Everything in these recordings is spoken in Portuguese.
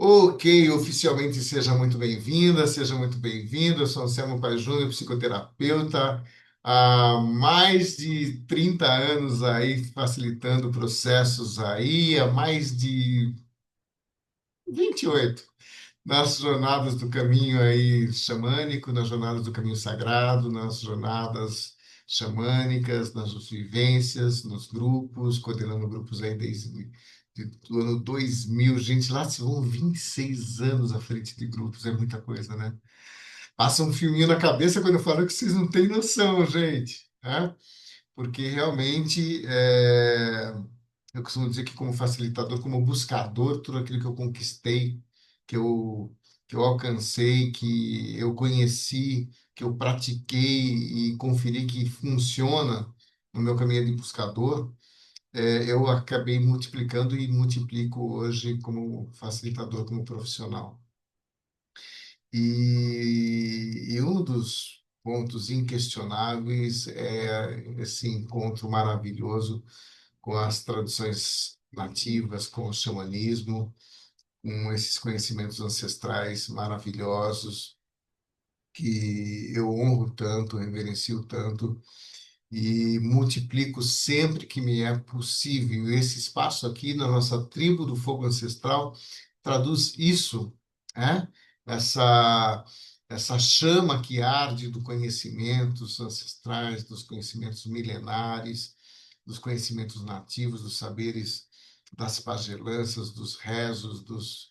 Ok, oficialmente seja muito bem-vinda, seja muito bem-vindo. Eu sou Anselmo Paes Júnior, psicoterapeuta, há mais de 30 anos aí facilitando processos aí, há mais de 28 nas jornadas do caminho aí xamânico, nas jornadas do caminho sagrado, nas jornadas xamânicas, nas vivências, nos grupos, coordenando grupos aí desde do ano 2000. Gente, lá se vão 26 anos à frente de grupos, é muita coisa, né? Passa um filminho na cabeça quando eu falo que vocês não têm noção, gente, né? Porque realmente eu costumo dizer que como facilitador, como buscador, tudo aquilo que eu conquistei, que eu, que eu alcancei, que eu conheci, que eu pratiquei e conferi que funciona no meu caminho de buscador, eu acabei multiplicando e multiplico hoje como facilitador, como profissional. E um dos pontos inquestionáveis é esse encontro maravilhoso com as tradições nativas, com o xamanismo, com esses conhecimentos ancestrais maravilhosos que eu honro tanto, reverencio tanto e multiplico sempre que me é possível. Esse espaço aqui na nossa tribo do fogo ancestral traduz isso, né? Essa essa chama que arde do conhecimentos ancestrais, dos conhecimentos milenares, dos conhecimentos nativos, dos saberes das pagelanças, dos rezos, dos,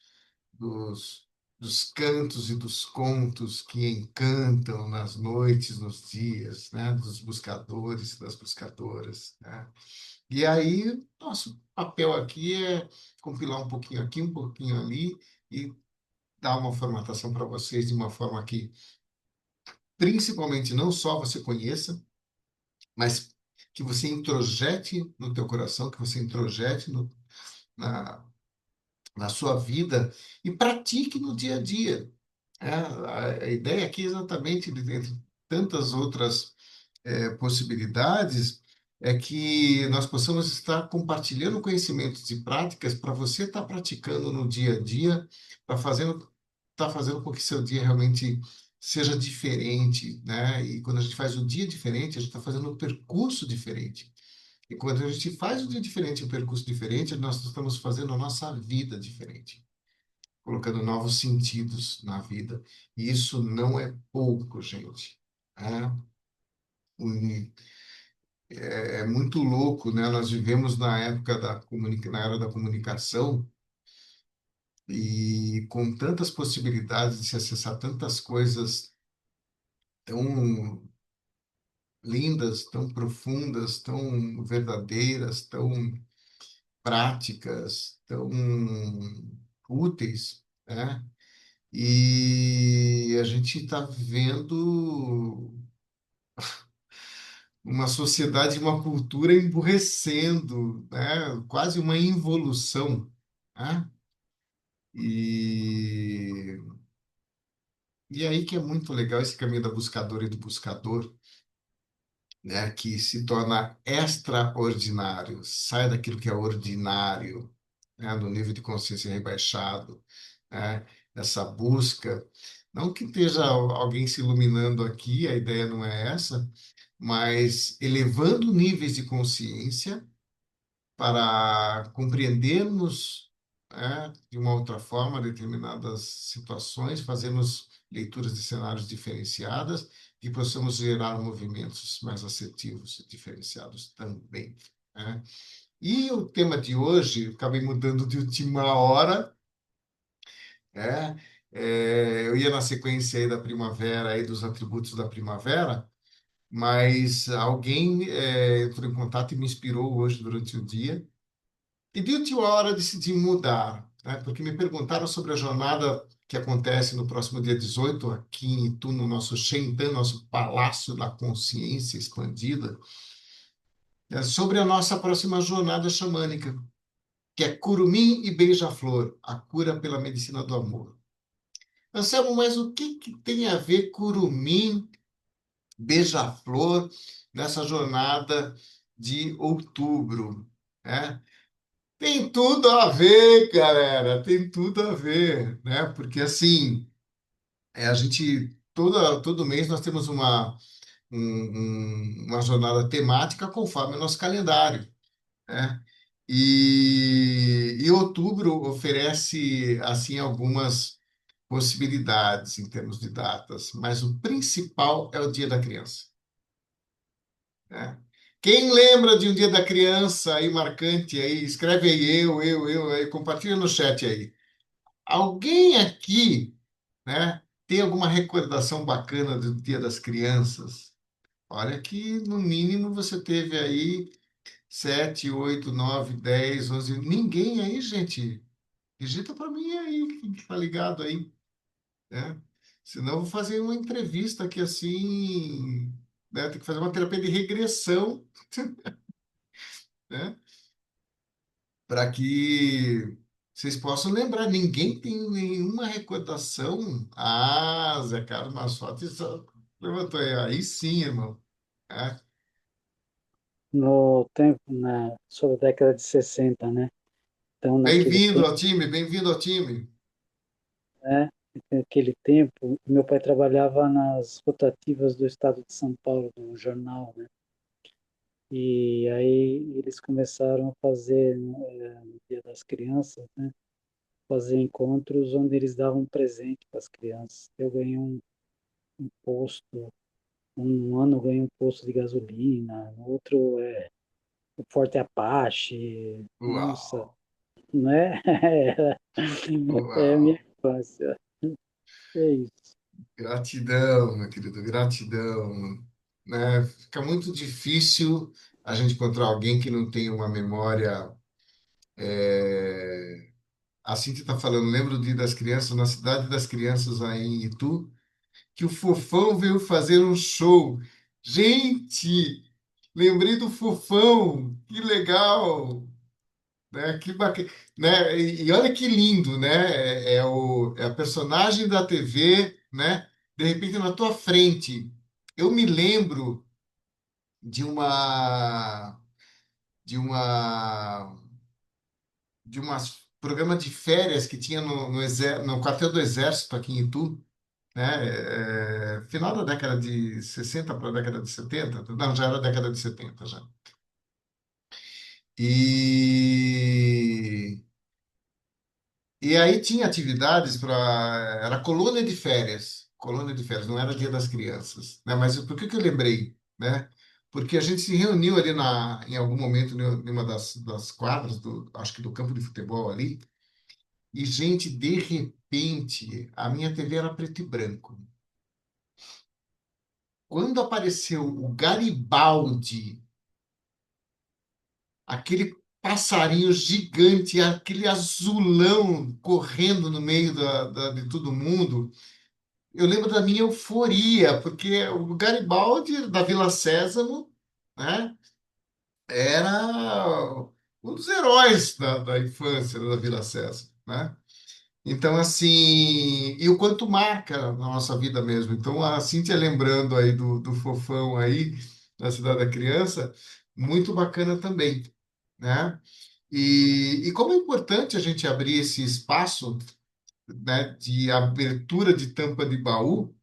dos cantos e dos contos que encantam nas noites, nos dias, né? Dos buscadores e das buscadoras, né? E aí, nosso papel aqui é compilar um pouquinho aqui, um pouquinho ali e dar uma formatação para vocês de uma forma que, principalmente, não só você conheça, mas que você introjete no teu coração, que você introjete na, na sua vida e pratique no dia a dia. A ideia aqui, exatamente, entre tantas outras possibilidades, é que nós possamos estar compartilhando conhecimentos e práticas para você estar praticando no dia a dia, para fazendo com que seu dia realmente seja diferente, né? E quando a gente faz o dia diferente, a gente está fazendo um percurso diferente. E quando a gente faz o dia diferente, um percurso diferente, nós estamos fazendo a nossa vida diferente, colocando novos sentidos na vida. E isso não é pouco, gente. É, Um- é muito louco, né? Nós vivemos na época na era da comunicação e com tantas possibilidades de se acessar tantas coisas tão lindas, tão profundas, tão verdadeiras, tão práticas, tão úteis, né? E a gente está vivendo uma sociedade, uma cultura emburrecendo, né? Quase uma involução, né? E, e aí que é muito legal esse caminho da buscadora e do buscador, né? Que se torna extraordinário, sai daquilo que é ordinário, né? No nível de consciência rebaixado, né? Essa busca, não que esteja alguém se iluminando aqui, a ideia não é essa, mas elevando níveis de consciência para compreendermos, de uma outra forma determinadas situações, fazermos leituras de cenários diferenciadas e possamos gerar movimentos mais assertivos e diferenciados também, né? E o tema de hoje, eu acabei mudando de última hora, né? Eu ia na sequência aí da primavera, aí dos atributos da primavera, mas alguém entrou em contato e me inspirou hoje durante o dia. E de última hora decidi mudar, né? Porque me perguntaram sobre a jornada que acontece no próximo dia 18 aqui em Itu, no nosso Shentan, nosso Palácio da Consciência Expandida, sobre a nossa próxima jornada xamânica, que é Curumim e Beija-Flor, a cura pela medicina do amor. Anselmo, mas o que que tem a ver Curumim, Beija-Flor nessa jornada de outubro, né? Tem tudo a ver, galera, tem tudo a ver, né? Porque assim, a gente, todo mês nós temos uma jornada temática conforme o nosso calendário, né? E outubro oferece, assim, algumas possibilidades em termos de datas, mas o principal é o Dia da Criança, né? Quem lembra de um Dia da Criança aí marcante aí, escreve aí aí, compartilha no chat aí. Alguém aqui, né, tem alguma recordação bacana do Dia das Crianças? Olha que no mínimo você teve aí 7, 8, 9, 10, 11. Ninguém aí, gente. Digita para mim aí, quem tá ligado aí, né? Senão eu vou fazer uma entrevista aqui assim, né? Tem que fazer uma terapia de regressão, né? Para que vocês possam lembrar. Ninguém tem nenhuma recordação. Ah, Zé Carlos Massotti só levantou aí. Aí sim, irmão. É. No tempo, sobre a década de 60, né? Então, naquele Bem-vindo tempo, ao time, bem-vindo ao time. né? Naquele tempo, meu pai trabalhava nas rotativas do estado de São Paulo, no jornal, né? E aí eles começaram a fazer, no Dia das Crianças, né? Fazer encontros onde eles davam presente para as crianças. Eu ganhei um posto, um ano eu ganhei um posto de gasolina, no outro o Forte Apache, nossa, Uau, não é? É a minha uau. infância. É isso. Gratidão, meu querido, gratidão. Né? Fica muito difícil a gente encontrar alguém que não tem uma memória. Assim que está falando, lembro do Dia das Crianças, na Cidade das Crianças, aí em Itu, que o Fofão veio fazer um show. Gente, lembrei do Fofão, que legal, né? Que bacana, né? E olha que lindo, né? É a personagem da TV, né? De repente na tua frente. Eu me lembro de uma de uma de umas programa de férias que tinha no quartel do Exército aqui em Itu, né? Final da década de 60 para a década de 70. Não, já era década de 70 já. E E aí tinha atividades para. Era colônia de férias, não era Dia das Crianças. Né? Mas por que que eu lembrei? Né? Porque a gente se reuniu ali em algum momento em uma das quadras, acho que do campo de futebol ali, e, gente, de repente, a minha TV era preto e branco. Quando apareceu o Garibaldi, aquele passarinho gigante, aquele azulão correndo no meio de todo mundo. Eu lembro da minha euforia, porque o Garibaldi da Vila Sésamo, né, era um dos heróis da infância da Vila Sésamo, né? Então, assim, e o quanto marca na nossa vida mesmo. Então, a Cíntia lembrando aí do Fofão aí, da Cidade da Criança, muito bacana também, né? E como é importante a gente abrir esse espaço, né, de abertura de tampa de baú,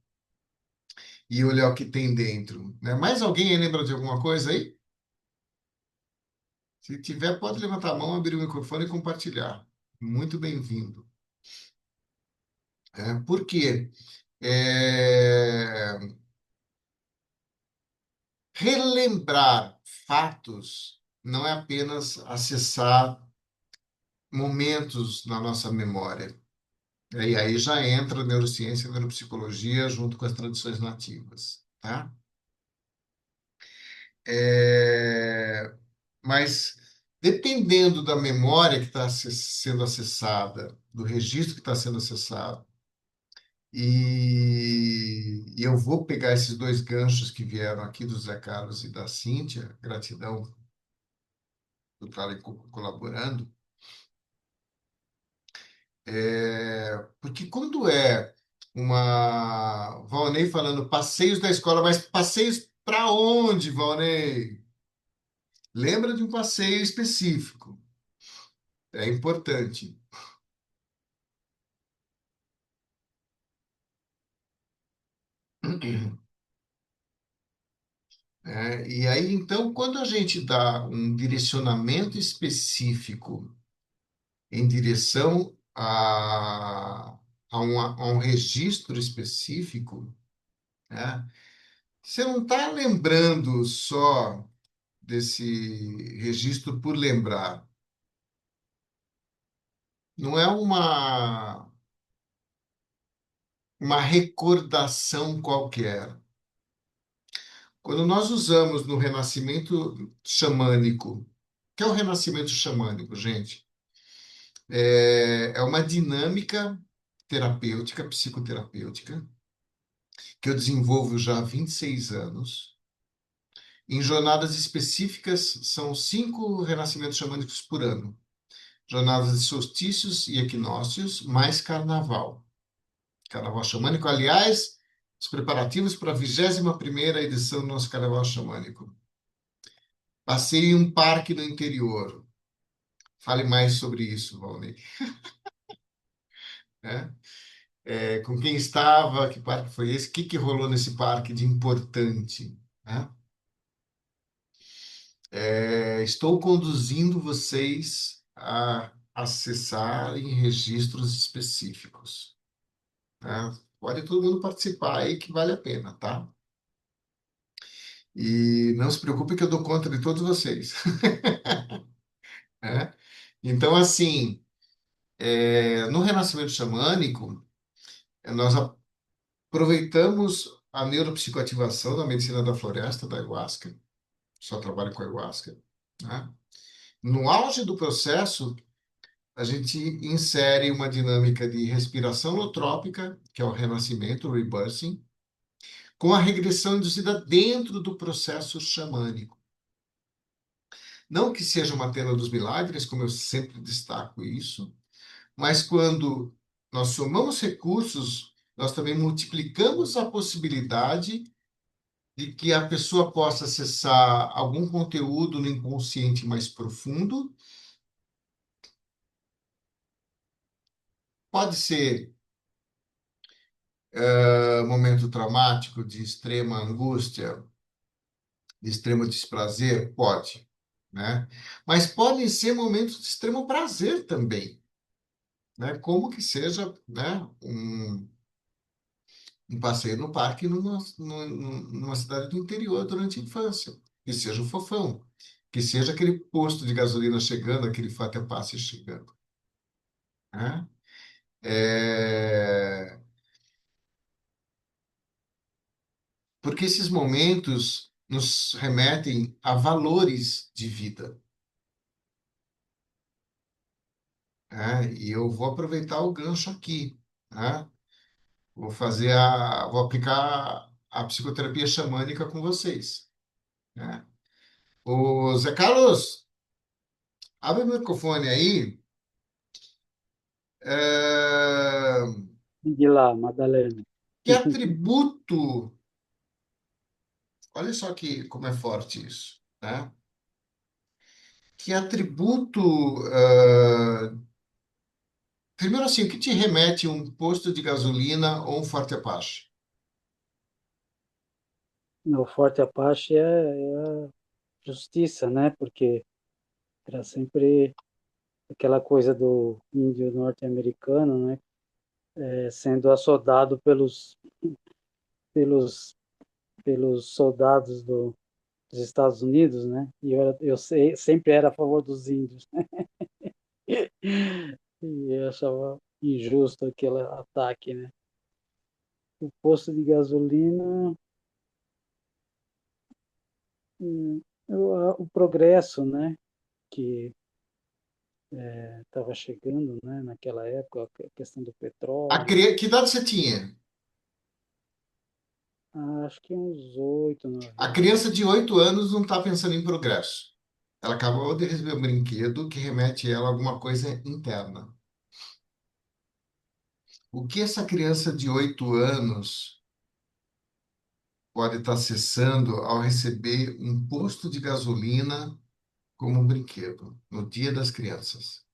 e olhar o que tem dentro, né? Mais alguém aí lembra de alguma coisa aí? Se tiver, pode levantar a mão, abrir o microfone e compartilhar. Muito bem-vindo. Por quê? É, Relembrar fatos não é apenas acessar momentos na nossa memória. E aí já entra a neurociência e a neuropsicologia junto com as tradições nativas, tá? É, Mas dependendo da memória que está sendo acessada, do registro que está sendo acessado, e eu vou pegar esses dois ganchos que vieram aqui do Zé Carlos e da Cíntia, gratidão por estarem colaborando, porque quando é uma. Valnei falando passeios da escola, mas passeios para onde, Valnei? Lembra de um passeio específico. É importante. E aí, então, quando a gente dá um direcionamento específico em direção a um registro específico, né, você não está lembrando só desse registro por lembrar. Não é uma recordação qualquer. Quando nós usamos no renascimento xamânico, o que é o renascimento xamânico, gente? É uma dinâmica terapêutica, psicoterapêutica, que eu desenvolvo já há 26 anos. Em jornadas específicas, são 5 renascimentos xamânicos por ano. Jornadas de solstícios e equinócios, mais carnaval. Carnaval xamânico, aliás, os preparativos para a 21ª edição do nosso Carnaval xamânico. Passei em um parque no interior. Fale mais sobre isso, Valnei. Né? Com quem estava, que parque foi esse, o que rolou nesse parque de importante, né? Estou conduzindo vocês a acessarem registros específicos, né? Pode todo mundo participar aí que vale a pena, tá? E não se preocupe que eu dou conta de todos vocês, né? Então, assim, no renascimento xamânico, nós aproveitamos a neuropsicoativação da medicina da floresta, da ayahuasca, só trabalho com ayahuasca, né? No auge do processo, a gente insere uma dinâmica de respiração holotrópica, que é o renascimento, o rebirthing, com a regressão induzida dentro do processo xamânico. Não que seja uma tela dos milagres, como eu sempre destaco isso, mas quando nós somamos recursos, nós também multiplicamos a possibilidade de que a pessoa possa acessar algum conteúdo no inconsciente mais profundo. Pode ser momento traumático de extrema angústia, de extremo desprazer? Pode, né? Mas podem ser momentos de extremo prazer também, né? Como que seja, né, um passeio no parque numa cidade do interior durante a infância. Que seja um fofão. Que seja aquele posto de gasolina chegando, aquele Fata Passe chegando, né? É, Porque esses momentos nos remetem a valores de vida, né? E eu vou aproveitar o gancho aqui, né? Vou aplicar a psicoterapia xamânica com vocês, né? Ô, Zé Carlos, abre o microfone aí. É, De lá, Madalena. Que atributo, olha só como é forte isso, né? Que atributo, primeiro assim, o que te remete a um posto de gasolina ou um Forte Apache? O Forte Apache é a justiça, né? Porque era sempre aquela coisa do índio norte-americano, né? Sendo assodado pelos, pelos soldados dos Estados Unidos, né? E sempre era a favor dos índios, né? E eu achava injusto aquele ataque, né? O posto de gasolina, o progresso, né? Que estava chegando, né? Naquela época, a questão do petróleo. Que idade você tinha? Acho que uns 8, 9 A anos. criança de 8 anos não está pensando em progresso. Ela acabou de receber um brinquedo que remete a ela a alguma coisa interna. O que essa criança de 8 anos pode estar acessando ao receber um posto de gasolina como um brinquedo no Dia das Crianças?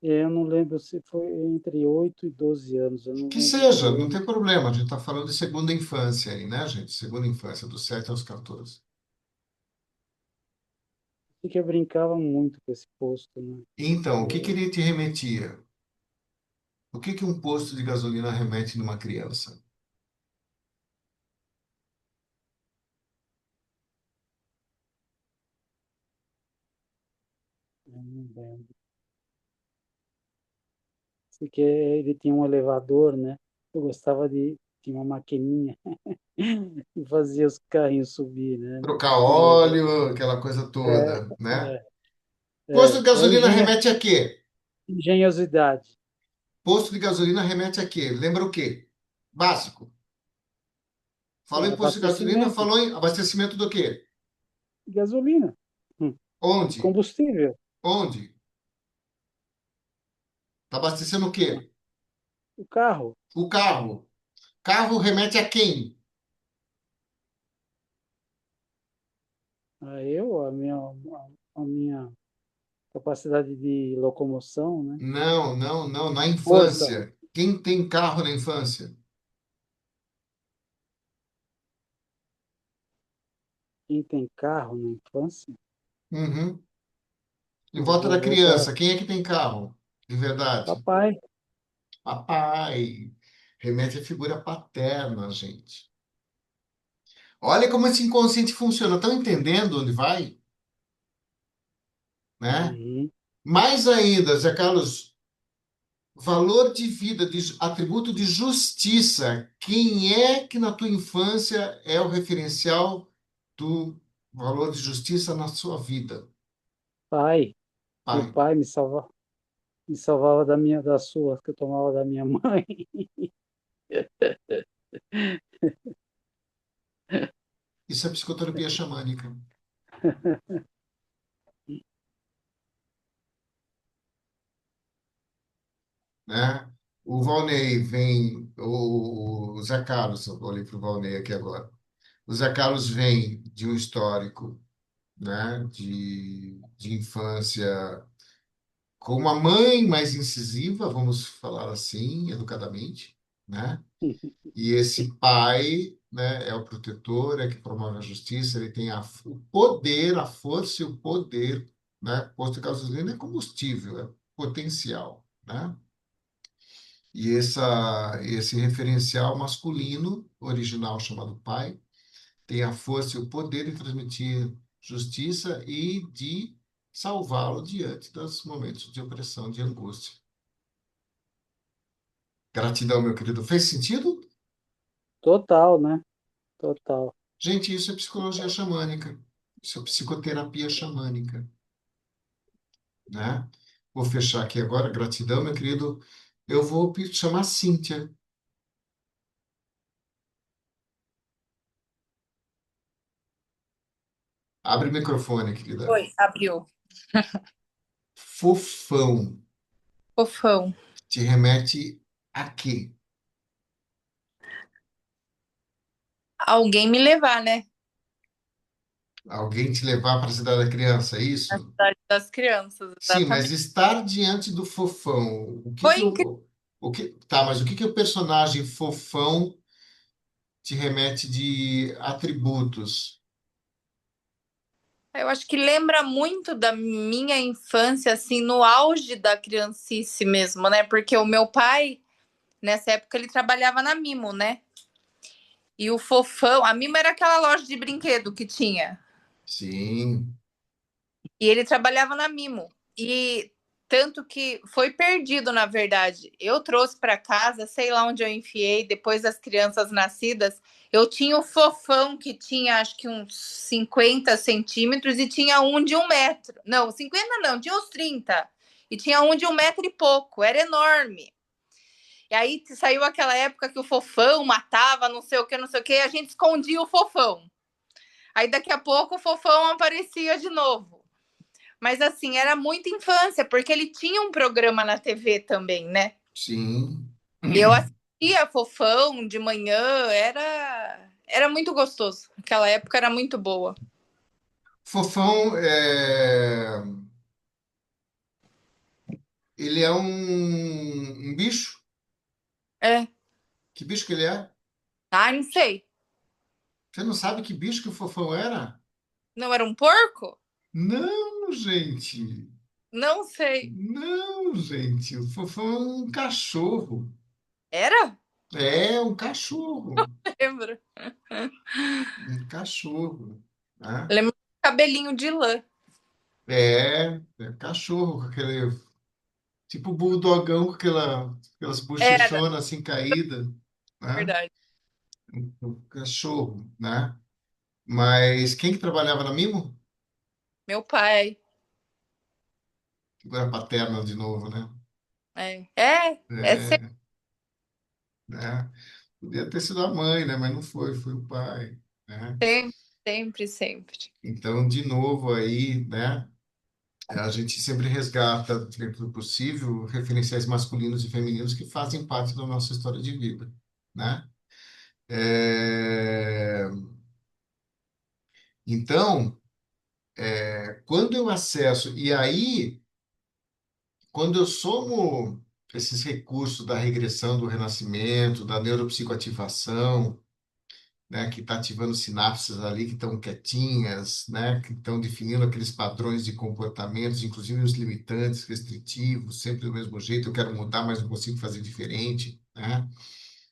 Eu não lembro se foi entre 8 e 12 anos, eu não Que lembro seja, não direito. tem problema. A gente está falando de segunda infância aí, né, gente? Segunda infância, dos 7 aos 14. E que eu brincava muito com esse posto, né? Então, o que que Eu ele te remetia? O que que um posto de gasolina remete numa criança? não lembro. Sei que ele tinha um elevador, né? Eu gostava de. Tinha uma maquininha e fazia os carrinhos subir, né? Trocar No elevador. óleo, aquela coisa É, toda, né? é, Posto de é gasolina remete a quê? engenhosidade. Posto de gasolina remete a quê? Lembra o quê? Básico. Falou É, em posto de gasolina, abastecimento falou em abastecimento do quê? de gasolina, de Onde? combustível. Onde? Tá abastecendo o quê? O carro, O carro. Carro remete a quem? a minha capacidade de locomoção, né? Não, não, não. Na Força. infância. Quem tem carro na infância? Quem tem carro na infância, Uhum. Em o volta da vovô tá. criança, quem é que tem carro? De verdade. Papai. Papai. Remete à figura paterna, gente. Olha como esse inconsciente funciona. Estão entendendo onde vai? Né? Uhum. Mais ainda, Zé Carlos, valor de vida, atributo de justiça. Quem é que na tua infância é o referencial do valor de justiça na sua vida? Pai. Meu Pai. pai me salvava das suas que eu tomava da minha mãe. Isso é psicoterapia xamânica, né? O Valnei vem, o Zé Carlos, eu olhei para o Valnei aqui agora. O Zé Carlos vem de um histórico, né, de infância com uma mãe mais incisiva, vamos falar assim, educadamente, né? E esse pai, né, é o protetor, é que promove a justiça, ele tem o poder, a força e o poder, né? Posto de gasolina é combustível, é potencial, né? E esse referencial masculino, original chamado pai, tem a força e o poder de transmitir justiça e de salvá-lo diante dos momentos de opressão, de angústia. Gratidão, meu querido. Fez sentido? Total, né? Total. Gente, isso é psicologia xamânica. Isso é psicoterapia xamânica, né? Vou fechar aqui agora. Gratidão, meu querido. Eu vou chamar a Cíntia. Abre o microfone, querida. Oi, abriu. Fofão Fofão. te remete a quê? Alguém me levar, né? Alguém te levar para a cidade da criança, é Na isso? cidade das crianças, Sim, mas exatamente. estar diante do fofão, Foi incrível. mas o que que o personagem fofão te remete de atributos? Eu acho que lembra muito da minha infância, assim, no auge da criancice mesmo, né? Porque o meu pai, nessa época, ele trabalhava na Mimo, né? E o Fofão, a Mimo era aquela loja de brinquedo que tinha. Sim, E ele trabalhava na Mimo. E tanto que foi perdido, na verdade. Eu trouxe para casa, sei lá onde eu enfiei, depois das crianças nascidas. Eu tinha o fofão que tinha acho que uns 50 centímetros e tinha um de 1 metro. Não, 50 não, tinha uns 30. E tinha um de 1 metro e pouco, era enorme. E aí saiu aquela época que o fofão matava, não sei o que, não sei o que, e a gente escondia o fofão. Aí daqui a pouco o fofão aparecia de novo. Mas assim, era muita infância, porque ele tinha um programa na TV também, né? sim. Eu assistia Fofão de manhã, era muito gostoso. Aquela época era muito boa. Fofão Ele é um bicho? É. Que bicho que ele é? Ah, não sei. Você não sabe que bicho que o Fofão era? Não era um porco? Não, gente. Não sei. Não, gente. O Fofão é um cachorro. Era? É um cachorro. Lembro. Um cachorro. Né? Lembro do cabelinho de lã. É cachorro, com aquele. Tipo bulldogão com aquelas Era, bochechonas assim caídas. Né? verdade. Um cachorro, né? Mas quem que trabalhava na Mimo? Meu pai. Figura paterna de novo, né? É sempre, É, né? Podia ter sido a mãe, né? Mas não foi, foi o pai, né? sempre, sempre. Então, de novo aí, né? A gente sempre resgata, dentro do possível, referenciais masculinos e femininos que fazem parte da nossa história de vida, né? É, Então, quando eu acesso, e aí, quando eu somo esses recursos da regressão, do renascimento, da neuropsicoativação, né, que está ativando sinapses ali que estão quietinhas, né, que estão definindo aqueles padrões de comportamentos, inclusive os limitantes, restritivos, sempre do mesmo jeito, eu quero mudar, mas não consigo fazer diferente, né?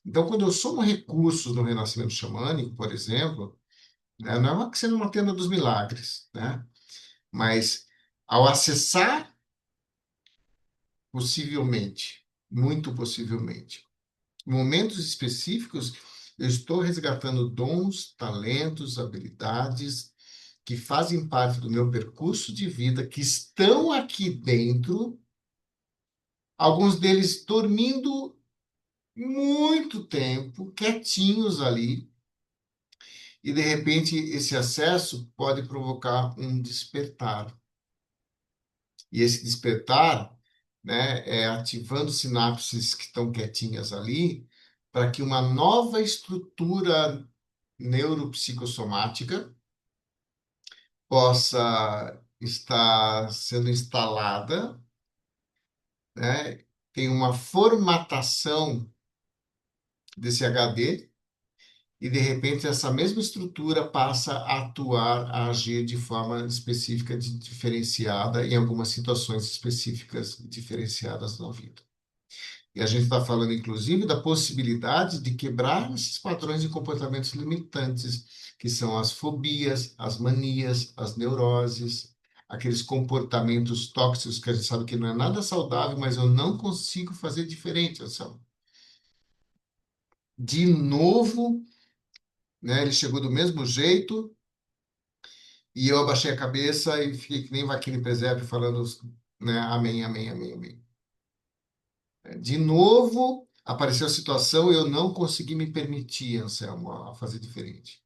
Então, quando eu somo recursos no renascimento xamânico, por exemplo, né, não é uma, sendo uma tenda dos milagres, né? Mas ao acessar, possivelmente, muito possivelmente, momentos específicos, eu estou resgatando dons, talentos, habilidades que fazem parte do meu percurso de vida, que estão aqui dentro, alguns deles dormindo muito tempo, quietinhos ali, e de repente esse acesso pode provocar um despertar. E esse despertar, né, é ativando sinapses que estão quietinhas ali, para que uma nova estrutura neuropsicossomática possa estar sendo instalada, né? Tem uma formatação desse HD e de repente essa mesma estrutura passa a atuar, a agir de forma específica, diferenciada em algumas situações específicas diferenciadas na vida. E a gente está falando, inclusive, da possibilidade de quebrar esses padrões de comportamentos limitantes, que são as fobias, as manias, as neuroses, aqueles comportamentos tóxicos que a gente sabe que não é nada saudável, mas eu não consigo fazer diferente, Anselmo. De novo, né, ele chegou do mesmo jeito e eu abaixei a cabeça e fiquei que nem vaquinha em presépio falando, né, amém, amém, amém, amém. De novo, apareceu a situação e eu não consegui me permitir, Anselmo, a fazer diferente.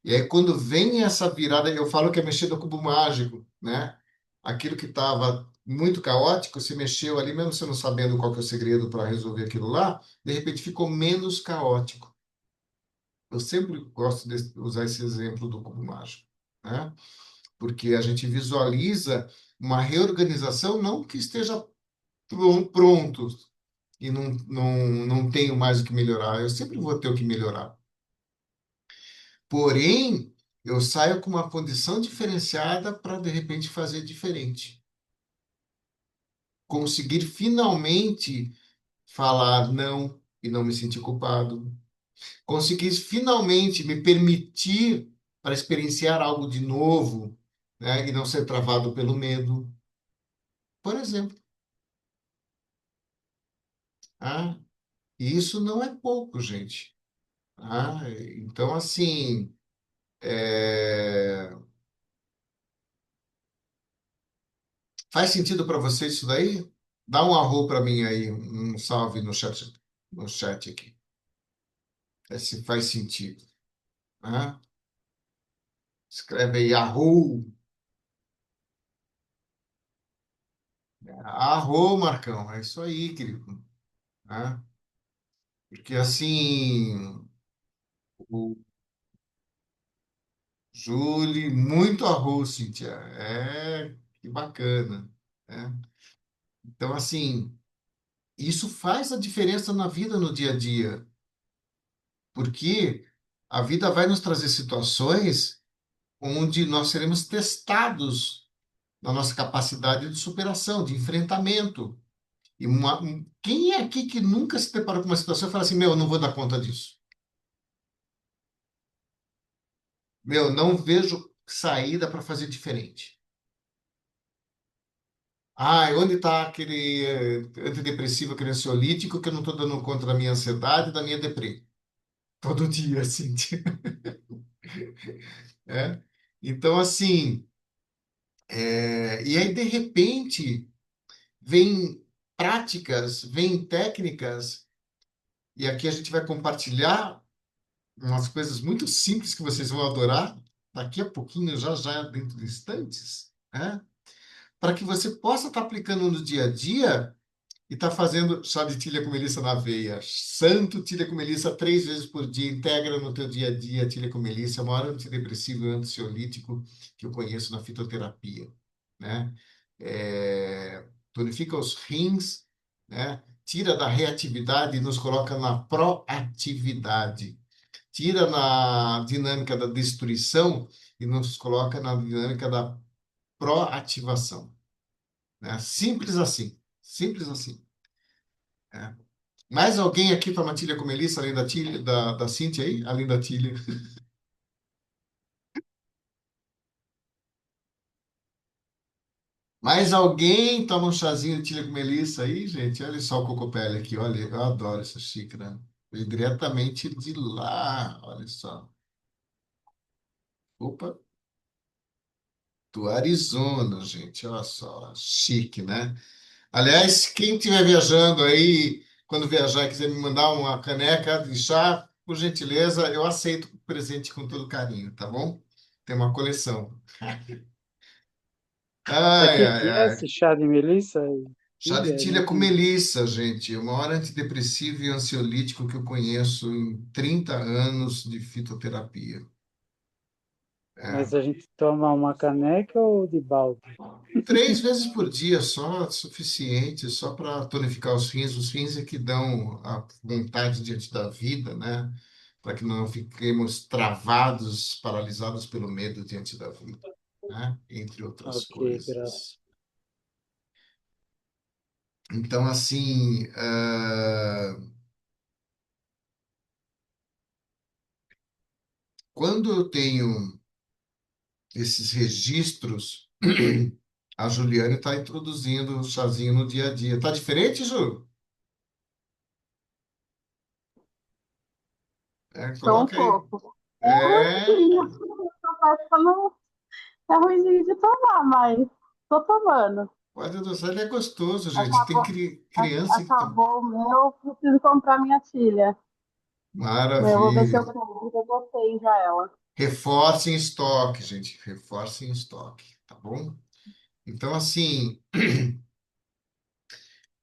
E aí, quando vem essa virada, eu falo que é mexer no cubo mágico, né? Aquilo que estava muito caótico, se mexeu ali, mesmo você não sabendo qual que é o segredo para resolver aquilo lá, de repente ficou menos caótico. Eu sempre gosto de usar esse exemplo do cubo mágico, né? Porque a gente visualiza uma reorganização, não que esteja pronto, e não tenho mais o que melhorar. Eu sempre vou ter o que melhorar. Porém, eu saio com uma condição diferenciada para, de repente, fazer diferente. Conseguir finalmente falar não e não me sentir culpado. Conseguir finalmente me permitir para experienciar algo de novo, né, e não ser travado pelo medo. Por exemplo. Ah, e isso não é pouco, gente. Ah, então, assim. É, Faz sentido para você isso daí? Dá um arro para mim aí, um salve no chat aqui. Se faz sentido, né? Escreve aí arro. Arro, Marcão. É isso aí, querido. Né? Porque assim, o Julie, muito arro, Cíntia. Que bacana, né? Então, assim, isso faz a diferença na vida, no dia a dia, porque a vida vai nos trazer situações onde nós seremos testados na nossa capacidade de superação, de enfrentamento. E quem é aqui que nunca se deparou com uma situação e fala assim, meu, eu não vou dar conta disso. Meu, não vejo saída para fazer diferente. Ah, onde está aquele antidepressivo, aquele ansiolítico que eu não estou dando conta da minha ansiedade, da minha deprê? Todo dia, assim. É? Então, assim, e aí, de repente, vem práticas, vem técnicas, e aqui a gente vai compartilhar umas coisas muito simples que vocês vão adorar daqui a pouquinho, já já, dentro de instantes, né? Para que você possa estar aplicando no dia a dia e está fazendo chá de tilha com melissa na veia. Santo tilha com melissa 3 vezes por dia. Integra no teu dia a dia tilha com melissa. É o maior antidepressivo e ansiolítico que eu conheço na fitoterapia, né? Tonifica os rins, né? Tira da reatividade e nos coloca na proatividade. Tira na dinâmica da destruição e nos coloca na dinâmica da proativação, né? Simples assim. Simples assim. É. Mais alguém aqui para matilha com Melissa, além da Tilha, da Cíntia aí? Além da Tilha. Mais alguém toma um chazinho de Tilha com Melissa aí, gente? Olha só o cocopelli aqui, olha, eu adoro essa xícara. Veio diretamente de lá, olha só. Opa, do Arizona, gente, olha só, chique, né? Aliás, quem estiver viajando aí, quando viajar e quiser me mandar uma caneca de chá, por gentileza, eu aceito o presente com todo carinho, tá bom? Tem uma coleção. Mas o Ai, que, ai, que é ai. esse chá de melissa e Chá de ilha? Não tilha com entendi. melissa, gente. É o maior antidepressivo e ansiolítico que eu conheço em 30 anos de fitoterapia. É. Mas a gente toma uma caneca ou de balde? 3 vezes por dia só, suficiente, só para tonificar os rins. Os rins é que dão a vontade diante da vida, né? Para que não fiquemos travados, paralisados pelo medo diante da vida, né? Entre outras Ok, graças. coisas. Então, assim, quando eu tenho esses registros, a Juliane está introduzindo o chazinho no dia a dia. Tá diferente, Ju? Só um Coloca aí. pouco. É É, ruimzinho. Confesso que eu não é ruimzinho de tomar, mas tô tomando. pode adoçar, ele é gostoso, gente. Tem Acabou, criança que toma. acabou o meu, preciso comprar minha filha. Mas eu vou ver se eu Maravilha. compro, porque eu gostei já ela. Reforce em estoque, gente. Reforce em estoque, tá bom? Então, assim,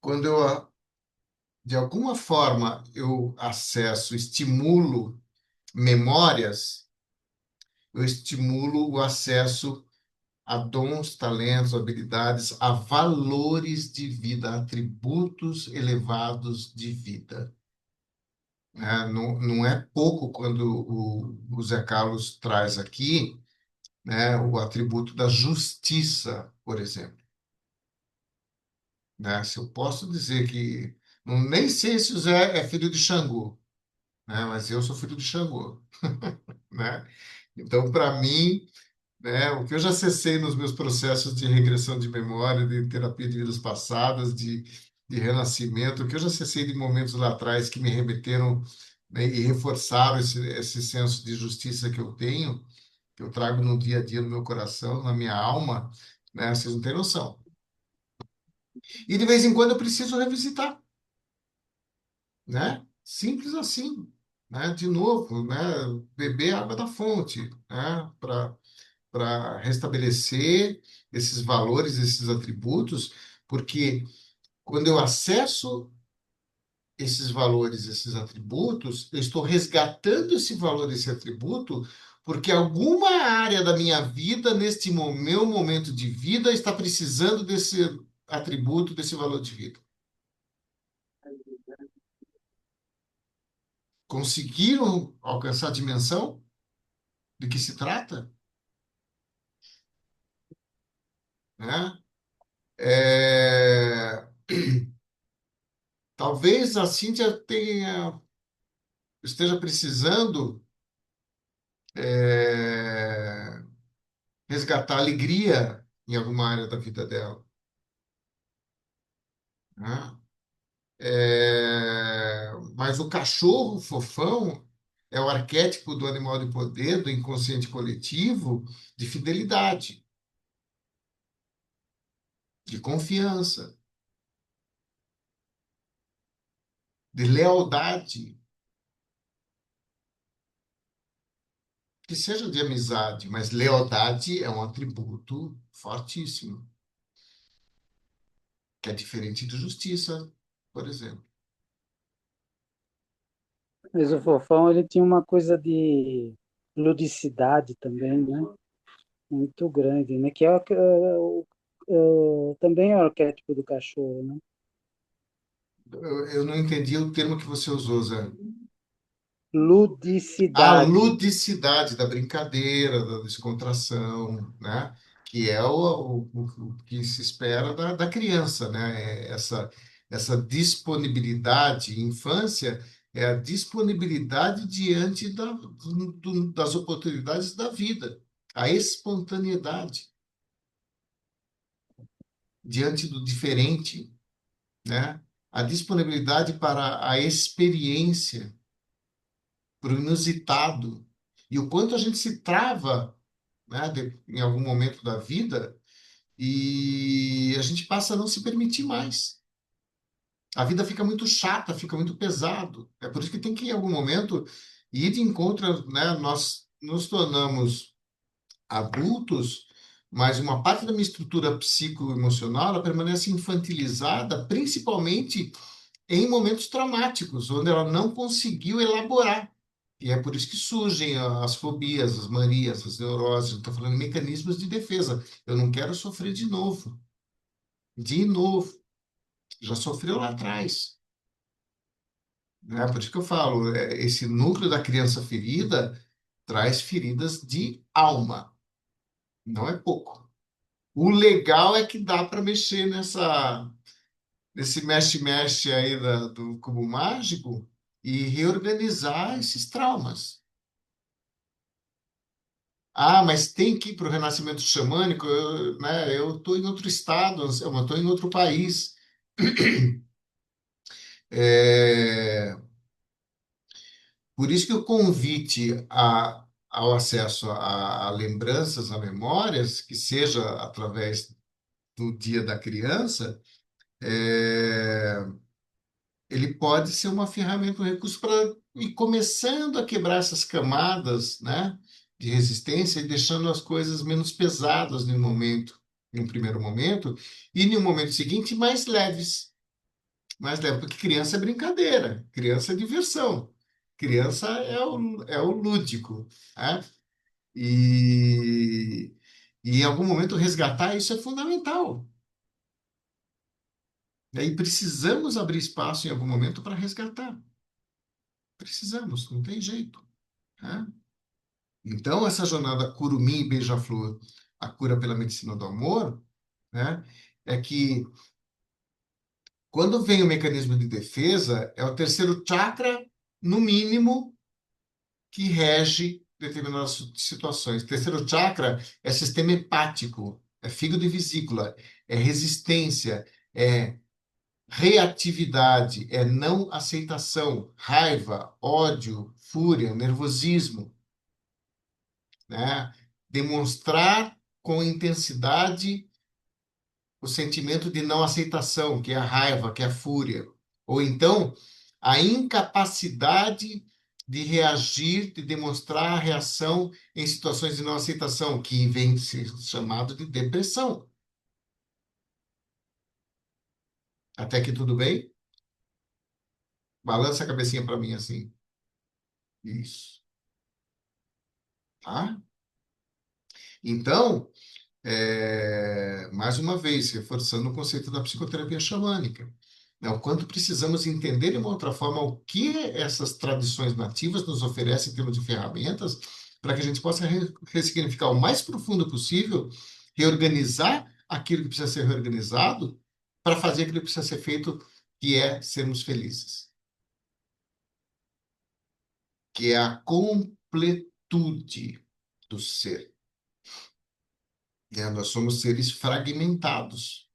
quando eu, de alguma forma, eu acesso, estimulo memórias, eu estimulo o acesso a dons, talentos, habilidades, a valores de vida, a atributos elevados de vida, né? Não, não é pouco quando o Zé Carlos traz aqui, né, o atributo da justiça, por exemplo, né? Se eu posso dizer que nem sei se o Zé é filho de Xangô, né? Mas eu sou filho de Xangô, né? Então, para mim, né? O que eu já acessei nos meus processos de regressão de memória, de terapia de vidas passadas, de renascimento, o que eu já acessei de momentos lá atrás que me remeteram, né, e reforçaram esse senso de justiça que eu tenho, que eu trago no dia a dia no meu coração, na minha alma, né? Vocês não têm noção. E de vez em quando eu preciso revisitar, né? Simples assim, né? De novo, né? Beber água da fonte, né? Para restabelecer esses valores, esses atributos, porque quando eu acesso esses valores, esses atributos, eu estou resgatando esse valor, esse atributo, porque alguma área da minha vida, neste meu momento de vida, está precisando atributo desse valor de vida. Conseguiram alcançar a dimensão de que se trata? Né? É, Talvez a Cíntia esteja precisando é, resgatar alegria em alguma área da vida dela. Né? Mas o cachorro fofão é o arquétipo do animal de poder, do inconsciente coletivo, de fidelidade, de confiança, de lealdade, que seja de amizade, mas lealdade é um atributo fortíssimo, que é diferente de justiça, por exemplo. Mas o Fofão, ele tinha uma coisa de ludicidade também, né? Muito grande, né? Que é também é o arquétipo do cachorro, né? Eu não entendi o termo que você usou, Zé. A Ludicidade. ludicidade da brincadeira, da descontração, né? Que é o que se espera da criança, né? Essa disponibilidade, infância, é a disponibilidade diante das oportunidades da vida, a espontaneidade diante do diferente, né? A disponibilidade para a experiência, para o inusitado. E o quanto a gente se trava, né, em algum momento da vida e a gente passa a não se permitir mais. A vida fica muito chata, fica muito pesado. É por isso que tem que, em algum momento, ir de encontro, né? Nós nos tornamos adultos, mas uma parte da minha estrutura psicoemocional, ela permanece infantilizada, principalmente em momentos traumáticos, onde ela não conseguiu elaborar. E é por isso que surgem as fobias, as manias, as neuroses. Estou falando de mecanismos de defesa. Eu não quero sofrer de novo. De novo. Já sofreu lá atrás. Né? Por isso que eu falo, esse núcleo da criança ferida traz feridas de alma. Não é pouco. O legal é que dá para mexer nesse mexe-mexe aí do cubo mágico e reorganizar esses traumas. Ah, mas tem que ir para o renascimento xamânico, né? Eu estou em outro estado, eu estou em outro país. É, por isso que o convite ao acesso a lembranças, a memórias, que seja através do Dia da Criança, é, ele pode ser uma ferramenta, um recurso para ir começando a quebrar essas camadas, né, de resistência e deixando as coisas menos pesadas no momento, no primeiro momento, e no momento seguinte mais leves, porque criança é brincadeira, criança é diversão, criança é o lúdico, né? E, e em algum momento resgatar isso é fundamental. E aí precisamos abrir espaço em algum momento para resgatar. Precisamos, não tem jeito, né? Então, essa jornada Curumim e Beija-Flor, a cura pela medicina do amor, né, é que quando vem o mecanismo de defesa, é o terceiro chakra, no mínimo, que rege determinadas situações. O terceiro chakra é sistema hepático, é fígado e vesícula, é resistência, é reatividade, é não aceitação, raiva, ódio, fúria, nervosismo, né? Demonstrar com intensidade o sentimento de não aceitação, que é a raiva, que é a fúria. Ou então, a incapacidade de reagir, de demonstrar a reação em situações de não aceitação, que vem ser chamado de depressão. Até que tudo bem? Balança a cabecinha para mim assim. Isso. Tá? Então, Mais uma vez, reforçando o conceito da psicoterapia xamânica. Né? O quanto precisamos entender de uma outra forma o que essas tradições nativas nos oferecem em termos de ferramentas para que a gente possa ressignificar o mais profundo possível, reorganizar aquilo que precisa ser reorganizado para fazer aquilo que precisa ser feito, que é sermos felizes, que é a completude do ser. Né? Nós somos seres fragmentados,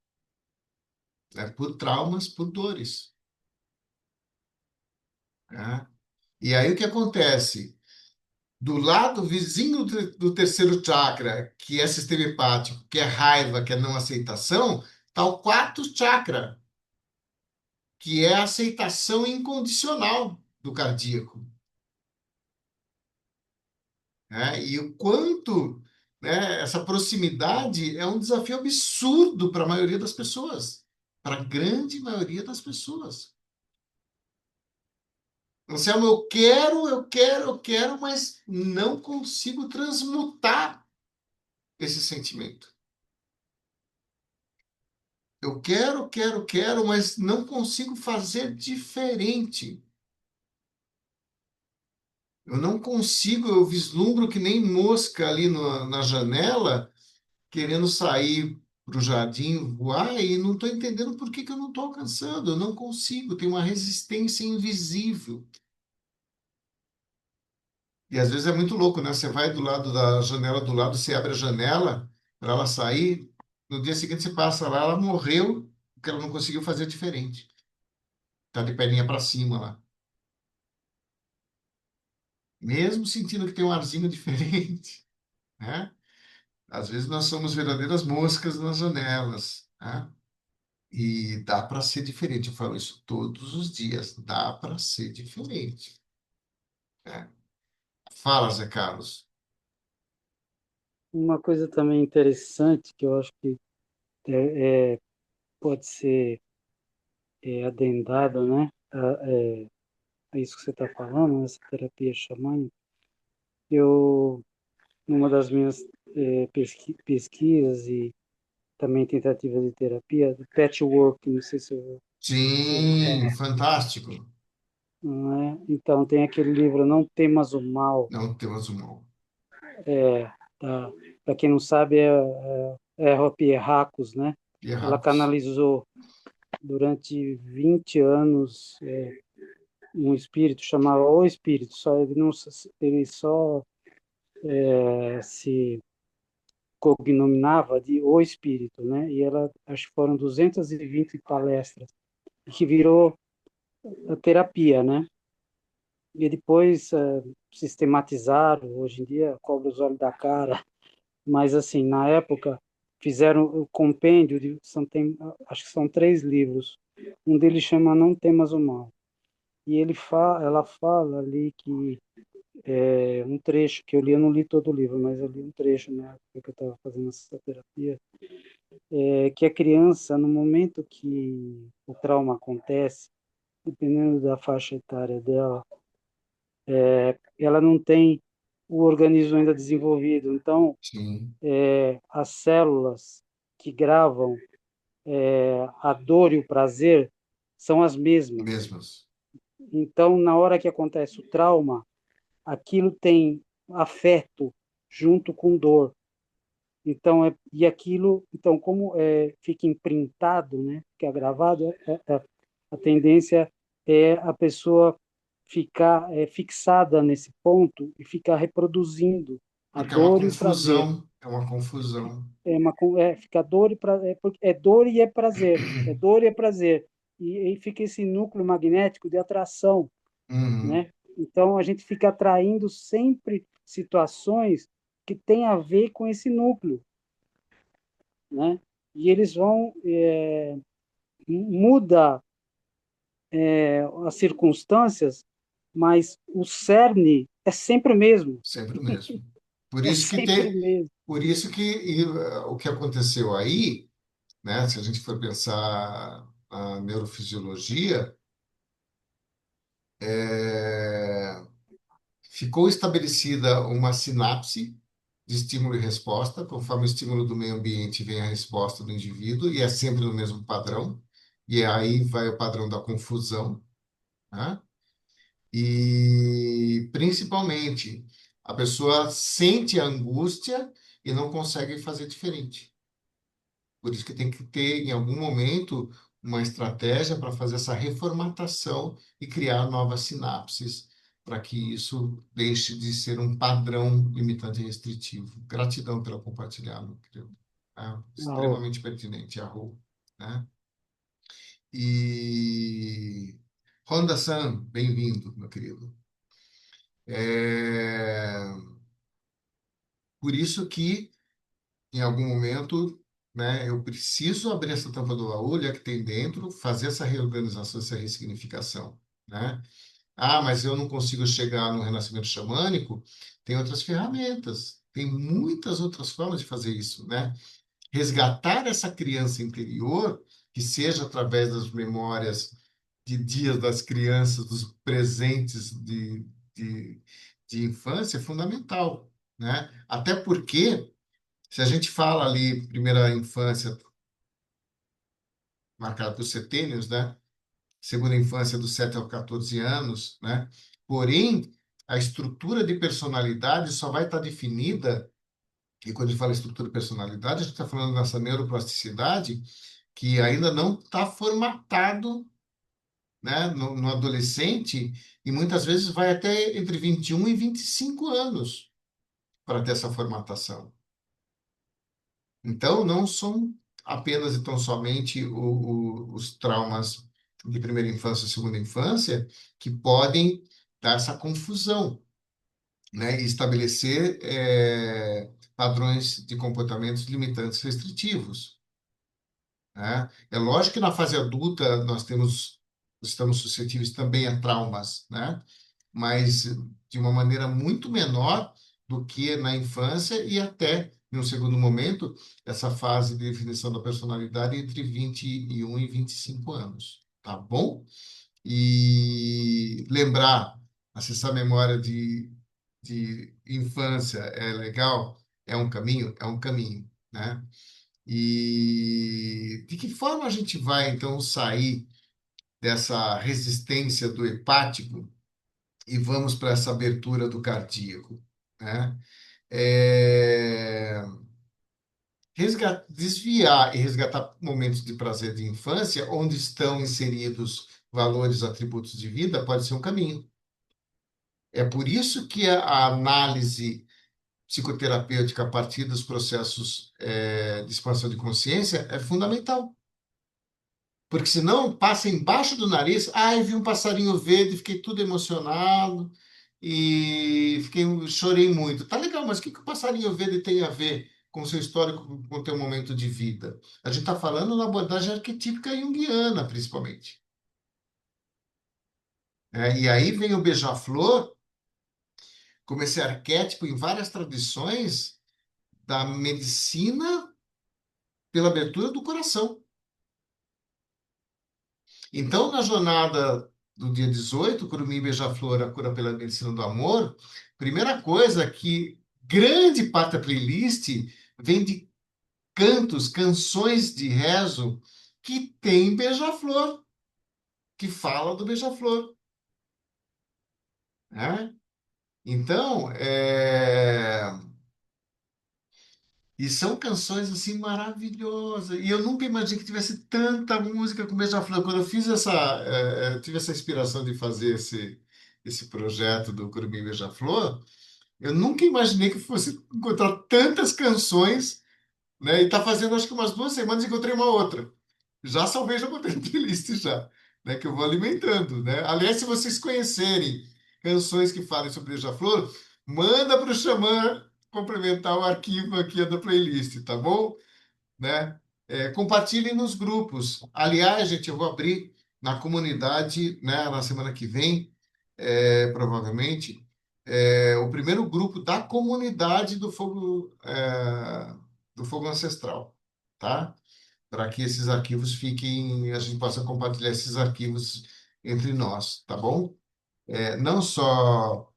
né? Por traumas, por dores. Né? E aí o que acontece? Do lado vizinho do terceiro chakra, que é sistema hepático, que é raiva, que é não aceitação, está o quarto chakra, que é a aceitação incondicional do cardíaco. Né? E o quanto, né, essa proximidade é um desafio absurdo para a maioria das pessoas, para a grande maioria das pessoas. Anselmo, eu quero, mas não consigo transmutar esse sentimento. Eu quero, mas não consigo fazer diferente. Eu não consigo, eu vislumbro que nem mosca ali na janela, querendo sair para o jardim, voar, e não estou entendendo por que que eu não estou alcançando. Eu não consigo, tem uma resistência invisível. E às vezes é muito louco, né? Você vai do lado da janela, do lado, você abre a janela para ela sair, no dia seguinte você passa lá, ela morreu, porque ela não conseguiu fazer diferente. Tá de perninha para cima lá. Mesmo sentindo que tem um arzinho diferente, né? Às vezes nós somos verdadeiras moscas nas janelas, né? E dá para ser diferente. Eu falo isso todos os dias. Dá para ser diferente, né? Fala, Zé Carlos. Uma coisa também interessante que eu acho que pode ser adendado, né, a isso que você está falando, essa terapia xamânica. Eu, numa das minhas pesquisas e também tentativas de terapia, do patchwork, não sei se você ouviu Sim, falar, fantástico. não é? Então, tem aquele livro Não Temas o Mal, Não temos um mal. tá? Para quem não sabe, é a Hopi Erracos, né? Ela Erramos. canalizou durante 20 anos um espírito chamado O Espírito, só ele só se cognominava de O Espírito, né? E ela, acho que foram 220 palestras, que virou a terapia, né? E depois sistematizaram, hoje em dia cobra os olhos da cara, mas assim, na época fizeram o compêndio acho que são 3 livros. Um deles chama Não Temas o Mal. E ela fala ali que um trecho que eu li, eu não li todo o livro, mas eu li um trecho, né, porque eu estava fazendo essa terapia, que a criança, no momento que o trauma acontece, dependendo da faixa etária dela, ela não tem o organismo ainda desenvolvido. Então, Sim, as células que gravam a dor e o prazer são as mesmas. mesmas. Então, na hora que acontece o trauma, aquilo tem afeto junto com dor. Então, e aquilo, então, como fica imprintado, né, fica gravado, a tendência é a pessoa ficar fixada nesse ponto e ficar reproduzindo a Porque é uma dor e o prazer. confusão. É uma confusão. Fica dor é dor e é prazer, é dor e é prazer. E fica esse núcleo magnético de atração, Uhum. né? Então a gente fica atraindo sempre situações que têm a ver com esse núcleo, né? E eles vão muda as circunstâncias, mas o cerne é sempre o mesmo, Sempre o mesmo. Por é isso que sempre o tem, mesmo. por isso que o que aconteceu aí, né? Se a gente for pensar a neurofisiologia, é, ficou estabelecida uma sinapse, de estímulo e resposta. Conforme o estímulo do meio ambiente, vem a resposta do indivíduo, e é sempre no mesmo padrão. E aí vai o padrão da confusão, né? E, principalmente, a pessoa sente a angústia e não consegue fazer diferente. Por isso que tem que ter, em algum momento, uma estratégia para fazer essa reformatação e criar novas sinapses, para que isso deixe de ser um padrão limitante e restritivo. Gratidão pela compartilhar, meu querido. É Raul, extremamente pertinente, Arro, né? E Honda-san, bem-vindo, meu querido. É por isso que, em algum momento, né, eu preciso abrir essa tampa do baú, olhar o que tem dentro, fazer essa reorganização, essa ressignificação, né? Ah, mas eu não consigo chegar no renascimento xamânico. Tem outras ferramentas, tem muitas outras formas de fazer isso, né? Resgatar essa criança interior, que seja através das memórias de dias das crianças, dos presentes de, de infância, é fundamental, né? Até porque, se a gente fala ali, primeira infância marcada por setênios, né? Segunda infância dos 7 aos 14 anos, né? Porém, a estrutura de personalidade só vai estar definida, e quando a gente fala estrutura de personalidade, a gente está falando dessa neuroplasticidade que ainda não está formatado, né, no adolescente, e muitas vezes vai até entre 21 e 25 anos para ter essa formatação. Então, não são apenas e tão somente os traumas de primeira infância e segunda infância que podem dar essa confusão, né, e estabelecer padrões de comportamentos limitantes restritivos, né? É lógico que na fase adulta estamos suscetíveis também a traumas, né? Mas de uma maneira muito menor do que na infância e até, em um segundo momento, essa fase de definição da personalidade entre 21 e 25 anos, tá bom? E lembrar, acessar a memória de infância é legal? É um caminho, né? E de que forma a gente vai, então, sair dessa resistência do hepático e vamos para essa abertura do cardíaco, né? É, desviar e resgatar momentos de prazer de infância, onde estão inseridos valores, atributos de vida, pode ser um caminho. É por isso que a análise psicoterapêutica a partir dos processos de expansão de consciência é fundamental. Porque senão passa embaixo do nariz. Ai, vi um passarinho verde, fiquei tudo emocionado e chorei muito. Tá legal, mas o que o passarinho verde tem a ver com o seu histórico, com o teu momento de vida? A gente está falando na abordagem arquetípica junguiana, principalmente. E aí vem o beija-flor, como esse arquétipo em várias tradições da medicina pela abertura do coração. Então, na jornada do dia 18, Curumim Beija-Flor, a cura pela medicina do amor, primeira coisa que grande parte da playlist vem de cantos, canções de rezo que tem beija-flor, que fala do beija-flor, né? Então, e são canções assim maravilhosas. E eu nunca imaginei que tivesse tanta música com Beija-Flor. Quando eu fiz tive essa inspiração de fazer esse projeto do Curumim Beija-Flor, eu nunca imaginei que fosse encontrar tantas canções, né? E tá fazendo acho que umas 2 semanas encontrei uma outra. Já salvei, já botei na playlist já, né? Que eu vou alimentando, né? Aliás, se vocês conhecerem canções que falem sobre Beija-Flor, manda para o Xamã complementar o arquivo aqui da playlist, tá bom? Né? Compartilhem nos grupos. Aliás, gente, eu vou abrir na comunidade, né, na semana que vem, provavelmente, o primeiro grupo da comunidade do fogo ancestral, tá? Para que esses arquivos fiquem, a gente possa compartilhar esses arquivos entre nós, tá bom? Não só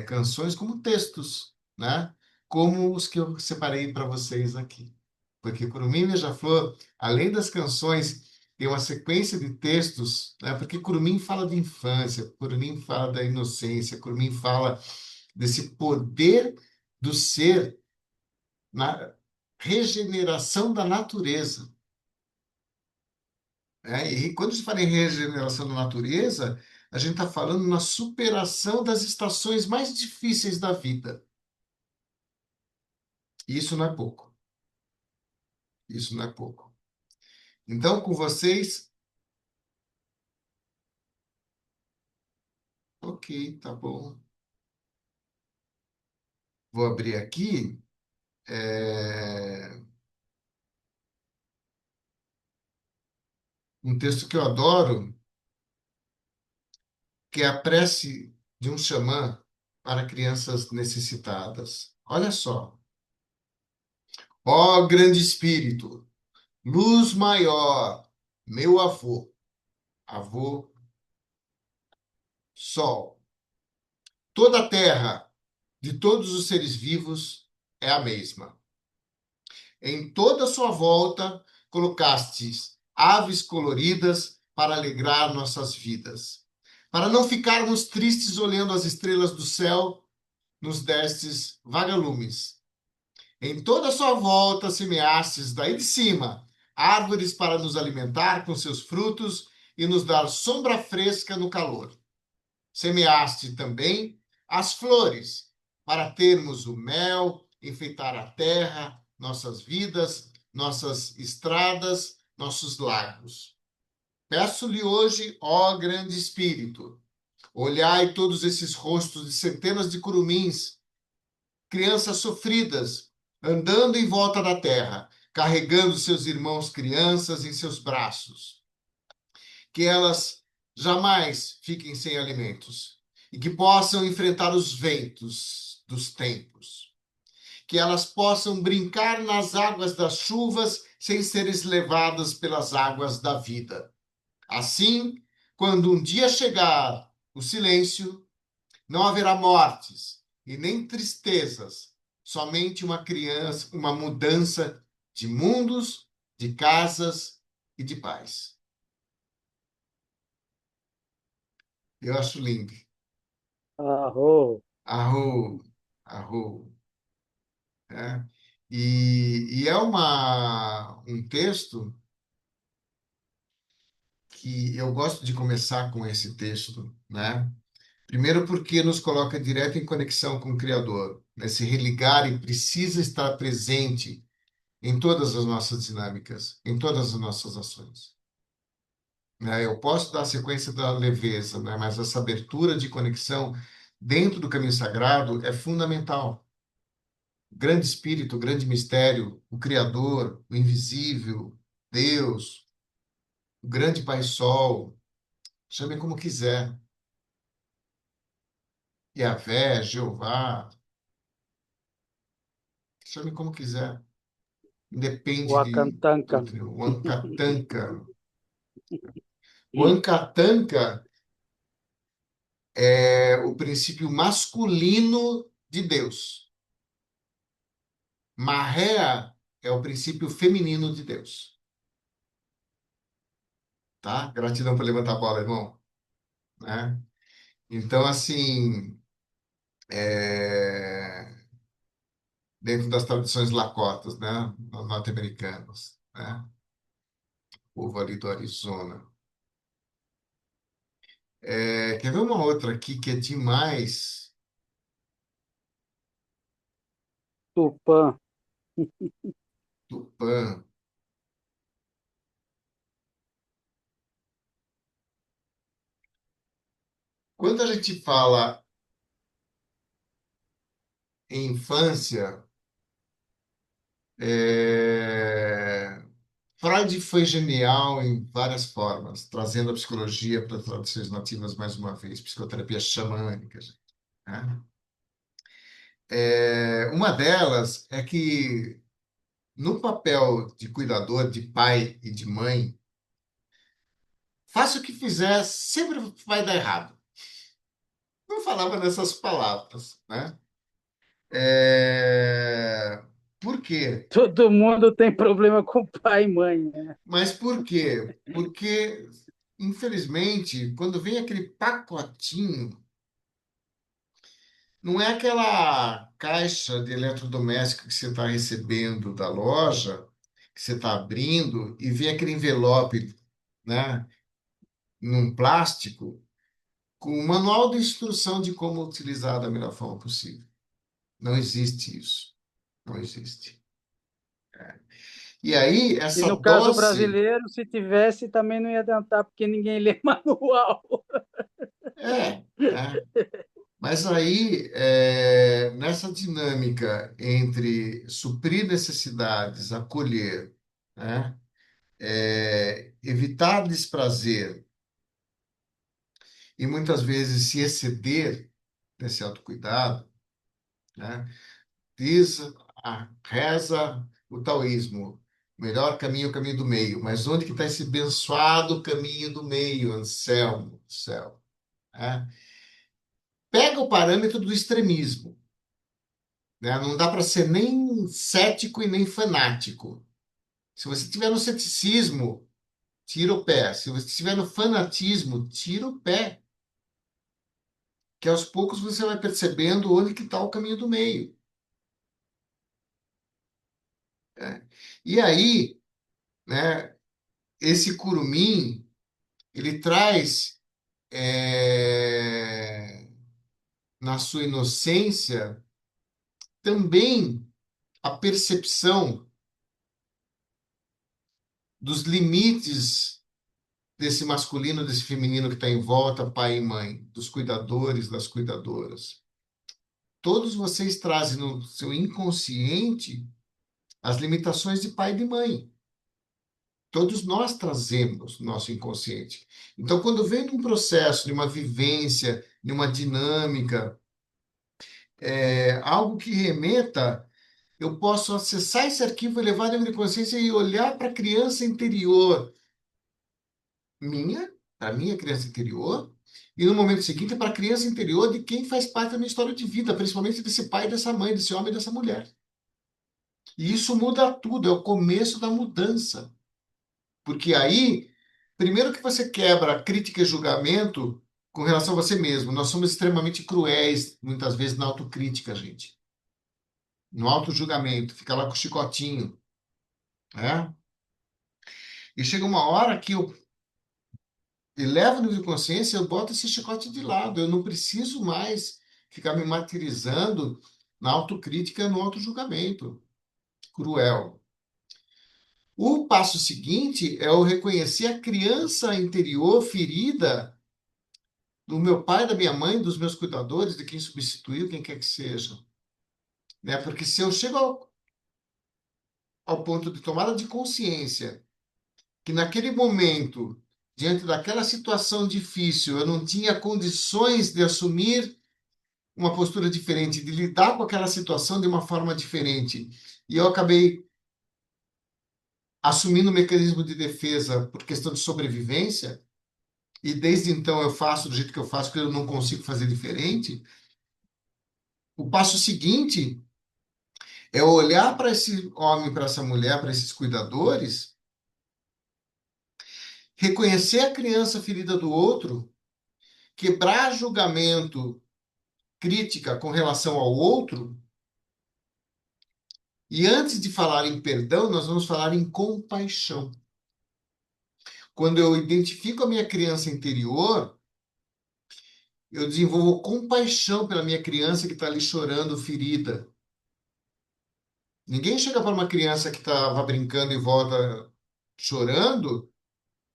canções, como textos, né? como os que eu separei para vocês aqui. Porque Curumim Beija-Flor, além das canções, tem uma sequência de textos, né? Porque Curumim fala de infância, Curumim fala da inocência, Curumim fala desse poder do ser na regeneração da natureza. Né? E quando se fala em regeneração da natureza, a gente está falando na superação das estações mais difíceis da vida. E isso não é pouco. Isso não é pouco. Então, com vocês. Ok, tá bom. Vou abrir aqui. Um texto que eu adoro, que é a prece de um xamã para crianças necessitadas. Olha só. Ó grande espírito, luz maior, meu avô sol. Toda a terra, de todos os seres vivos, é a mesma. Em toda a sua volta, colocastes aves coloridas para alegrar nossas vidas. Para não ficarmos tristes olhando as estrelas do céu, nos destes vagalumes. Em toda a sua volta, semeastes daí de cima árvores para nos alimentar com seus frutos e nos dar sombra fresca no calor. Semeaste também as flores, para termos o mel, enfeitar a terra, nossas vidas, nossas estradas, nossos lagos. Peço-lhe hoje, ó grande Espírito, olhai todos esses rostos de centenas de curumins, crianças sofridas, andando em volta da terra, carregando seus irmãos crianças em seus braços. Que elas jamais fiquem sem alimentos e que possam enfrentar os ventos dos tempos. Que elas possam brincar nas águas das chuvas sem serem levadas pelas águas da vida. Assim, quando um dia chegar o silêncio, não haverá mortes e nem tristezas, somente uma criança, uma mudança de mundos, de casas e de paz. Eu acho lindo. Arro, Arro, arro, né? E é um texto que eu gosto de começar com esse texto, né? Primeiro porque nos coloca direto em conexão com o Criador, né? Se religar e precisa estar presente em todas as nossas dinâmicas, em todas as nossas ações. Né? Eu posso dar a sequência da leveza, né? Mas essa abertura de conexão dentro do caminho sagrado é fundamental. Grande espírito, grande mistério, o Criador, o invisível, Deus, o grande Pai Sol, chame como quiser. Yahvé, Jeová, chame como quiser. Independe de Wakantanka. doutrina. O Ankatanka. O Ankatanka é o princípio masculino de Deus. Marrea é o princípio feminino de Deus. Tá? Gratidão por levantar a bola, irmão. Né? Então, assim, dentro das tradições lakotas, né? Norte-americanas, né? O povo ali do Arizona. Quer ver uma outra aqui que é demais? Tupã. Tupã. Quando a gente fala em infância, Freud foi genial em várias formas, trazendo a psicologia para as tradições nativas mais uma vez, psicoterapia xamânica. Né? Uma delas é que, no papel de cuidador, de pai e de mãe, faça o que fizer, sempre vai dar errado. Não falava nessas palavras, né? É, Por quê? Todo mundo tem problema com pai e mãe, né? Mas por quê? Porque, infelizmente, quando vem aquele pacotinho, não é aquela caixa de eletrodoméstico que você está recebendo da loja, que você está abrindo e vem aquele envelope, né, num plástico, com um manual de instrução de como utilizar da melhor forma possível. Não existe isso. Não existe. E aí, E essa no caso dose. brasileiro, se tivesse, também não ia adiantar, porque ninguém lê manual. Né? Mas aí, nessa dinâmica entre suprir necessidades, acolher, né? Evitar desprazer e muitas vezes se exceder nesse autocuidado, né? Diz reza o taoísmo, o melhor caminho é o caminho do meio. Mas onde que está esse abençoado caminho do meio, Anselmo? Céu, né? Pega o parâmetro do extremismo, né? Não dá para ser nem cético e nem fanático. Se você estiver no ceticismo, tira o pé. Se você estiver no fanatismo, tira o pé. Que aos poucos você vai percebendo onde que está o caminho do meio. Né? E aí, né, esse curumim, ele traz, na sua inocência, também a percepção dos limites desse masculino, desse feminino que está em volta, pai e mãe, dos cuidadores, das cuidadoras. Todos vocês trazem no seu inconsciente as limitações de pai e de mãe. Todos nós trazemos no nosso inconsciente. Então, quando vem num processo, de uma vivência, de uma dinâmica, algo que remeta, eu posso acessar esse arquivo, elevar a minha consciência e olhar para a criança interior minha, para a minha criança interior, e no momento seguinte para a criança interior de quem faz parte da minha história de vida, principalmente desse pai, dessa mãe, desse homem e dessa mulher. E isso muda tudo, é o começo da mudança. Porque aí, primeiro que você quebra crítica e julgamento com relação a você mesmo. Nós somos extremamente cruéis, muitas vezes, na autocrítica, gente. No auto-julgamento, fica lá com o chicotinho, né? E chega uma hora que eu elevo o nível de consciência, eu boto esse chicote de lado. Eu não preciso mais ficar me martirizando na autocrítica, no auto-julgamento. Cruel. O passo seguinte é eu reconhecer a criança interior ferida do meu pai, da minha mãe, dos meus cuidadores, de quem substituiu, quem quer que seja. Né? Porque se eu chego ao ponto de tomada de consciência que naquele momento, diante daquela situação difícil, eu não tinha condições de assumir uma postura diferente, de lidar com aquela situação de uma forma diferente, e eu acabei assumindo um mecanismo de defesa por questão de sobrevivência, e desde então eu faço do jeito que eu faço, porque eu não consigo fazer diferente. O passo seguinte é olhar para esse homem, para essa mulher, para esses cuidadores, reconhecer a criança ferida do outro, quebrar julgamento, crítica com relação ao outro, e antes de falar em perdão, nós vamos falar em compaixão. Quando eu identifico a minha criança interior, eu desenvolvo compaixão pela minha criança que está ali chorando, ferida. Ninguém chega para uma criança que estava brincando e volta chorando,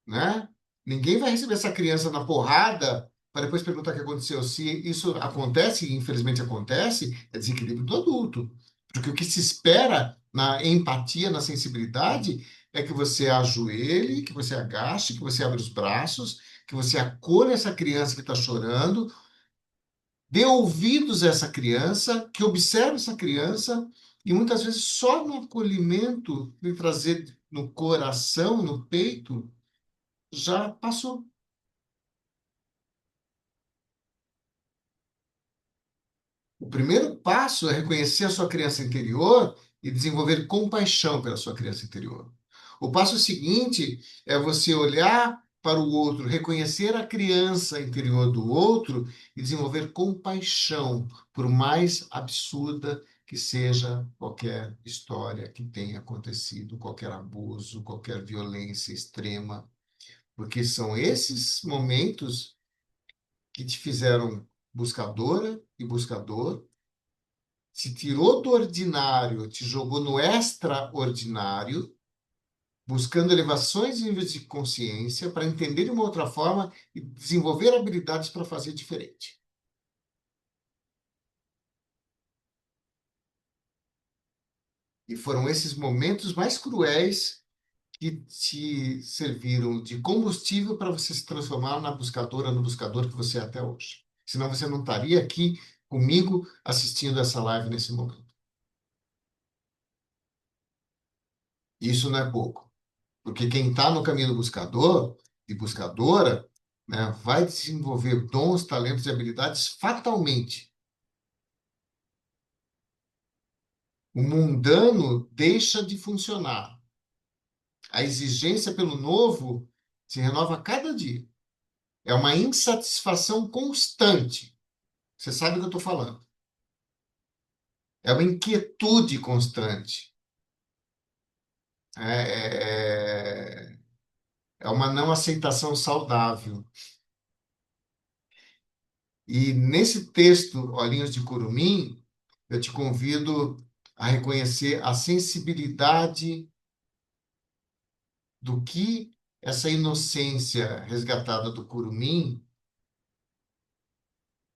né? Ninguém vai receber essa criança na porrada para depois perguntar o que aconteceu. Se isso acontece, e infelizmente acontece, é desequilíbrio do adulto. Porque o que se espera na empatia, na sensibilidade, é que você ajoelhe, que você agache, que você abra os braços, que você acolha essa criança que está chorando, dê ouvidos a essa criança, que observe essa criança, e muitas vezes só no acolhimento, de trazer no coração, no peito, já passou. O primeiro passo é reconhecer a sua criança interior e desenvolver compaixão pela sua criança interior. O passo seguinte é você olhar para o outro, reconhecer a criança interior do outro e desenvolver compaixão, por mais absurda que seja qualquer história que tenha acontecido, qualquer abuso, qualquer violência extrema, porque são esses momentos que te fizeram buscadora e buscador, te tirou do ordinário, te jogou no extraordinário, buscando elevações em níveis de consciência para entender de uma outra forma e desenvolver habilidades para fazer diferente. E foram esses momentos mais cruéis que te serviram de combustível para você se transformar na buscadora, no buscador que você é até hoje. Senão você não estaria aqui comigo assistindo essa live nesse momento. Isso não é pouco. Porque quem está no caminho do buscador e buscadora, né, vai desenvolver dons, talentos e habilidades fatalmente. O mundano deixa de funcionar. A exigência pelo novo se renova a cada dia. É uma insatisfação constante. Você sabe o que eu estou falando. É uma inquietude constante. É uma não aceitação saudável. E nesse texto, Olhinhos de Curumim, eu te convido a reconhecer a sensibilidade do que essa inocência resgatada do curumim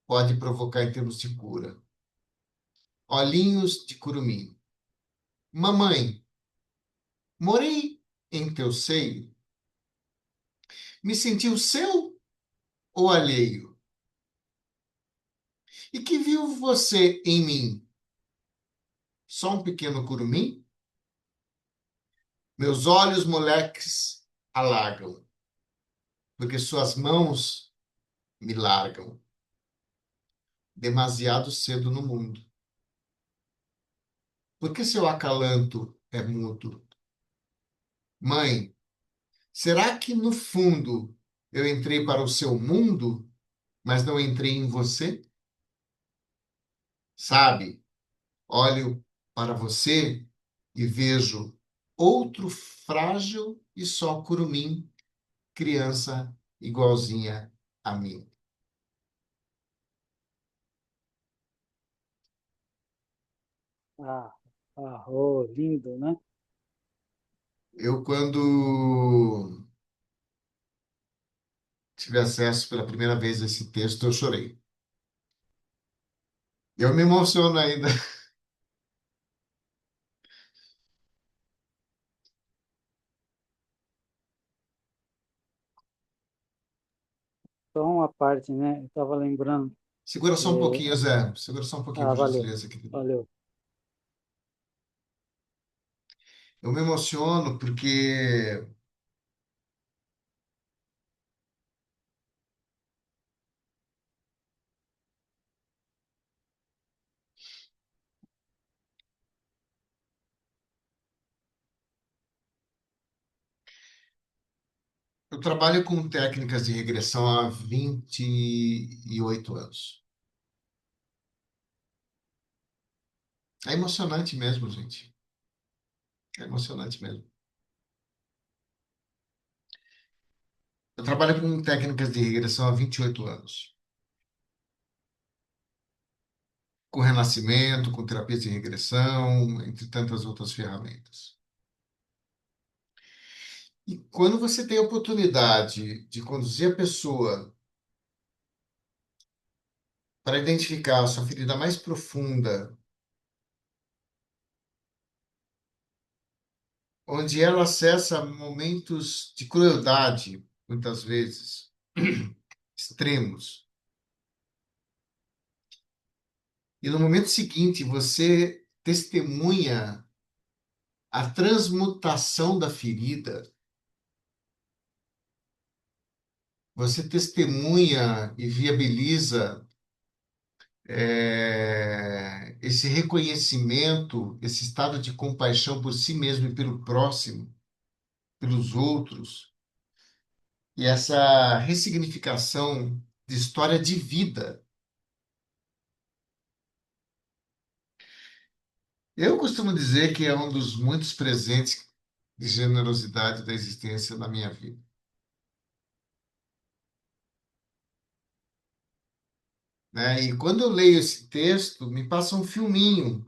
pode provocar em termos de cura. Olhinhos de Curumim. Mamãe, morei em teu seio, me senti o seu ou alheio? E que viu você em mim? Só um pequeno curumim? Meus olhos, moleques, alagam, porque suas mãos me largam demasiado cedo no mundo. Por que seu acalanto é mudo? Mãe, será que no fundo eu entrei para o seu mundo, mas não entrei em você? Sabe, olho para você e vejo outro frágil e só curumim, criança igualzinha a mim. Ah, oh, lindo, né? Eu, quando tive acesso pela primeira vez a esse texto, eu chorei. Eu me emociono ainda. Só uma parte, né? Eu estava lembrando. Segura só um é, pouquinho, Zé. Segura só um pouquinho, por Valeu, gentileza, querido. valeu. Eu me emociono porque eu trabalho com técnicas de regressão há 28 anos. É emocionante mesmo, gente. É emocionante mesmo. Eu trabalho com técnicas de regressão há 28 anos. Com renascimento, com terapia de regressão, entre tantas outras ferramentas. E quando você tem a oportunidade de conduzir a pessoa para identificar a sua ferida mais profunda, onde ela acessa momentos de crueldade, muitas vezes, extremos, e no momento seguinte você testemunha a transmutação da ferida, você testemunha e viabiliza esse reconhecimento, esse estado de compaixão por si mesmo e pelo próximo, pelos outros, e essa ressignificação de história de vida. Eu costumo dizer que é um dos muitos presentes de generosidade da existência na minha vida, né? E quando eu leio esse texto, me passa um filminho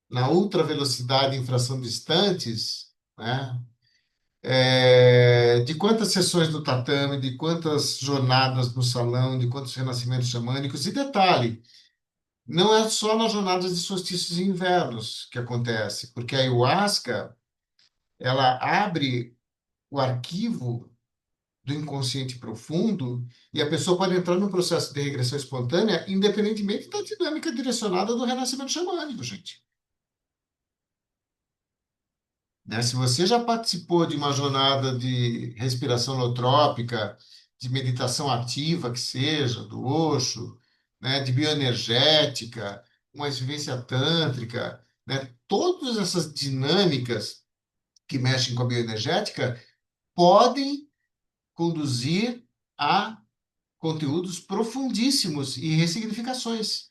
na ultra velocidade em fração de instantes, né? De quantas sessões do tatame, de quantas jornadas no salão, de quantos renascimentos xamânicos. E detalhe, não é só nas jornadas de solstícios e invernos que acontece, porque a ayahuasca, ela abre o arquivo do inconsciente profundo e a pessoa pode entrar num processo de regressão espontânea, independentemente da dinâmica direcionada do renascimento xamânico, gente. Né? Se você já participou de uma jornada de respiração holotrópica, de meditação ativa, que seja, do Osho, né, de bioenergética, uma vivência tântrica, né, todas essas dinâmicas que mexem com a bioenergética podem conduzir a conteúdos profundíssimos e ressignificações.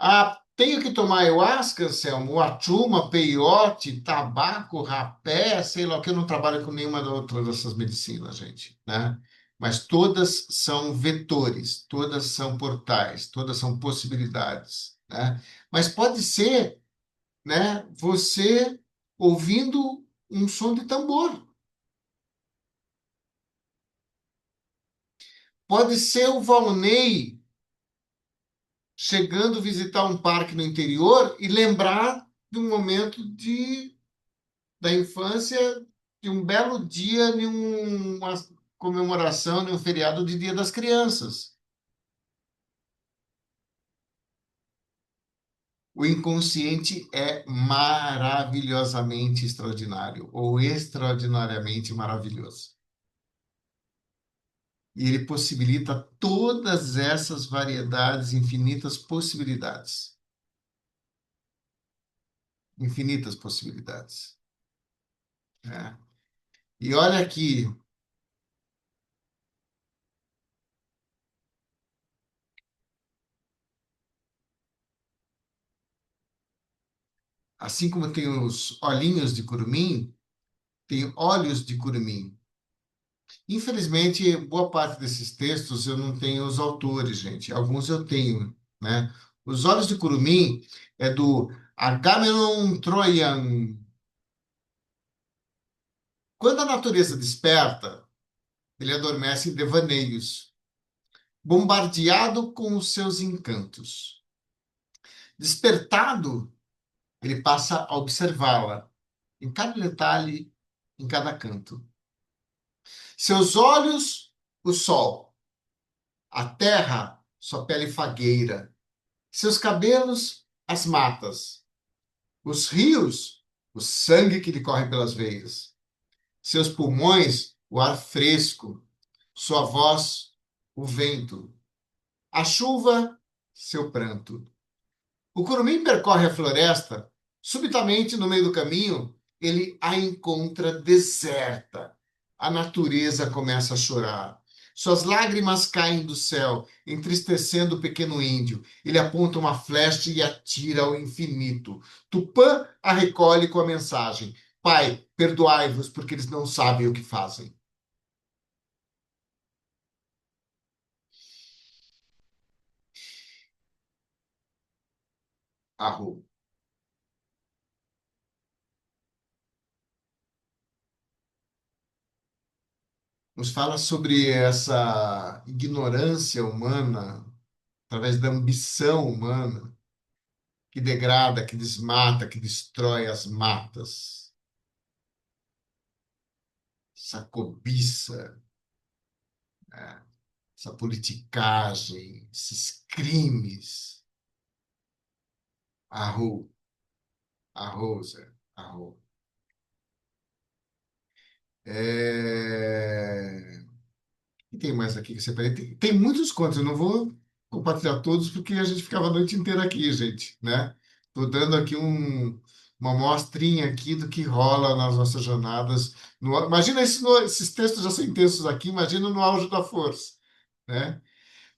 Ah, tenho que tomar ayahuasca, Anselmo, achuma, peiote, tabaco, rapé, sei lá o que, eu não trabalho com nenhuma outra dessas medicinas, gente, né? Mas todas são vetores, todas são portais, todas são possibilidades, né? Mas pode ser, né, você ouvindo um som de tambor. Pode ser o Valnei chegando visitar um parque no interior e lembrar de um momento da infância, de um belo dia, de uma comemoração, de um feriado de Dia das Crianças. O inconsciente é maravilhosamente extraordinário, ou extraordinariamente maravilhoso. E ele possibilita todas essas variedades, infinitas possibilidades. Infinitas possibilidades. Né? E olha aqui, assim como tem os olhinhos de curumim, tem olhos de curumim. Infelizmente, boa parte desses textos eu não tenho os autores, gente. Alguns eu tenho, né? Os olhos de curumim é do Agamenon Troian. Quando a natureza desperta, ele adormece em devaneios, bombardeado com os seus encantos. Despertado, ele passa a observá-la, em cada detalhe, em cada canto. Seus olhos, o sol. A terra, sua pele fagueira. Seus cabelos, as matas. Os rios, o sangue que lhe corre pelas veias. Seus pulmões, o ar fresco. Sua voz, o vento. A chuva, seu pranto. O curumim percorre a floresta. Subitamente, no meio do caminho, ele a encontra deserta. A natureza começa a chorar. Suas lágrimas caem do céu, entristecendo o pequeno índio. Ele aponta uma flecha e atira ao infinito. Tupã a recolhe com a mensagem: Pai, perdoai-vos, porque eles não sabem o que fazem. Arro. Nos fala sobre essa ignorância humana, através da ambição humana, que degrada, que desmata, que destrói as matas. Essa cobiça, né? Essa politicagem, esses crimes. Arru. Arroz, arroz. É... E tem mais aqui que você pede. Tem muitos contos, eu não vou compartilhar todos porque a gente ficava a noite inteira aqui, gente, né? Tô dando aqui uma amostrinha aqui do que rola nas nossas jornadas. Imagina esses textos já são intensos aqui, imagina no auge da força, né?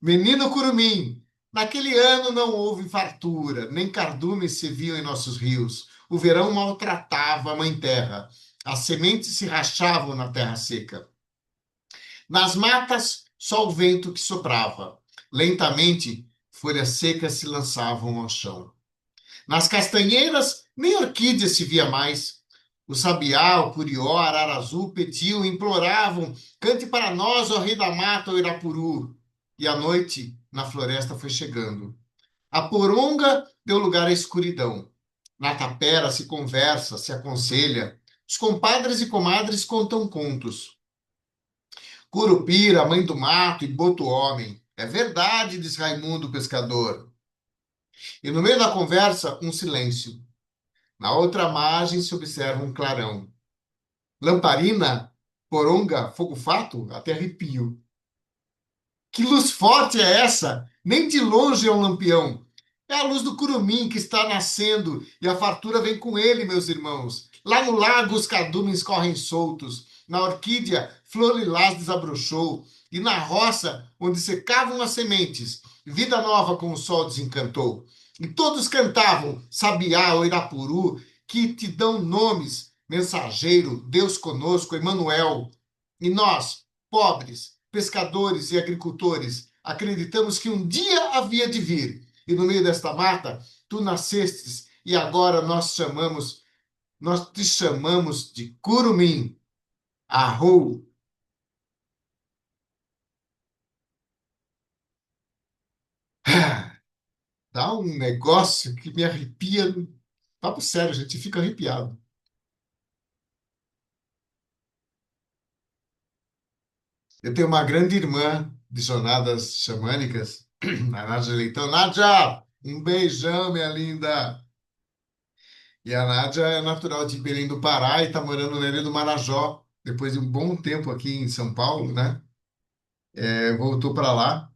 Menino Curumim, naquele ano não houve fartura, nem cardumes se viam em nossos rios. O verão maltratava a mãe terra. As sementes se rachavam na terra seca. Nas matas, só o vento que soprava. Lentamente, folhas secas se lançavam ao chão. Nas castanheiras, nem orquídea se via mais. O sabiá, o curió, a arara azul pediam, imploravam: cante para nós, ó rei da mata, o Irapuru. E a noite na floresta foi chegando. A poronga deu lugar à escuridão. Na tapera se conversa, se aconselha. Os compadres e comadres contam contos. Curupira, mãe do mato e boto homem. É verdade, diz Raimundo, o pescador. E no meio da conversa, um silêncio. Na outra margem se observa um clarão. Lamparina, poronga, fogo fato, até arrepio. Que luz forte é essa? Nem de longe é um lampião. É a luz do curumim que está nascendo e a fartura vem com ele, meus irmãos. Lá no lago os cardumes correm soltos. Na orquídea, flor lilás desabrochou. E na roça, onde secavam as sementes, vida nova com o sol desencantou. E todos cantavam, Sabiá, o Irapuru, que te dão nomes, mensageiro, Deus conosco, Emanuel. E nós, pobres, pescadores e agricultores, acreditamos que um dia havia de vir. E no meio desta mata, tu nascestes e agora nós te chamamos de curumim, arrou. Dá um negócio que me arrepia. Papo sério, gente, fica arrepiado. Eu tenho uma grande irmã de jornadas xamânicas, a Nádia Leitão. Nádia, um beijão, minha linda. E a Nádia é natural de Belém do Pará e está morando na Ilha do Marajó, depois de um bom tempo aqui em São Paulo, né? Voltou para lá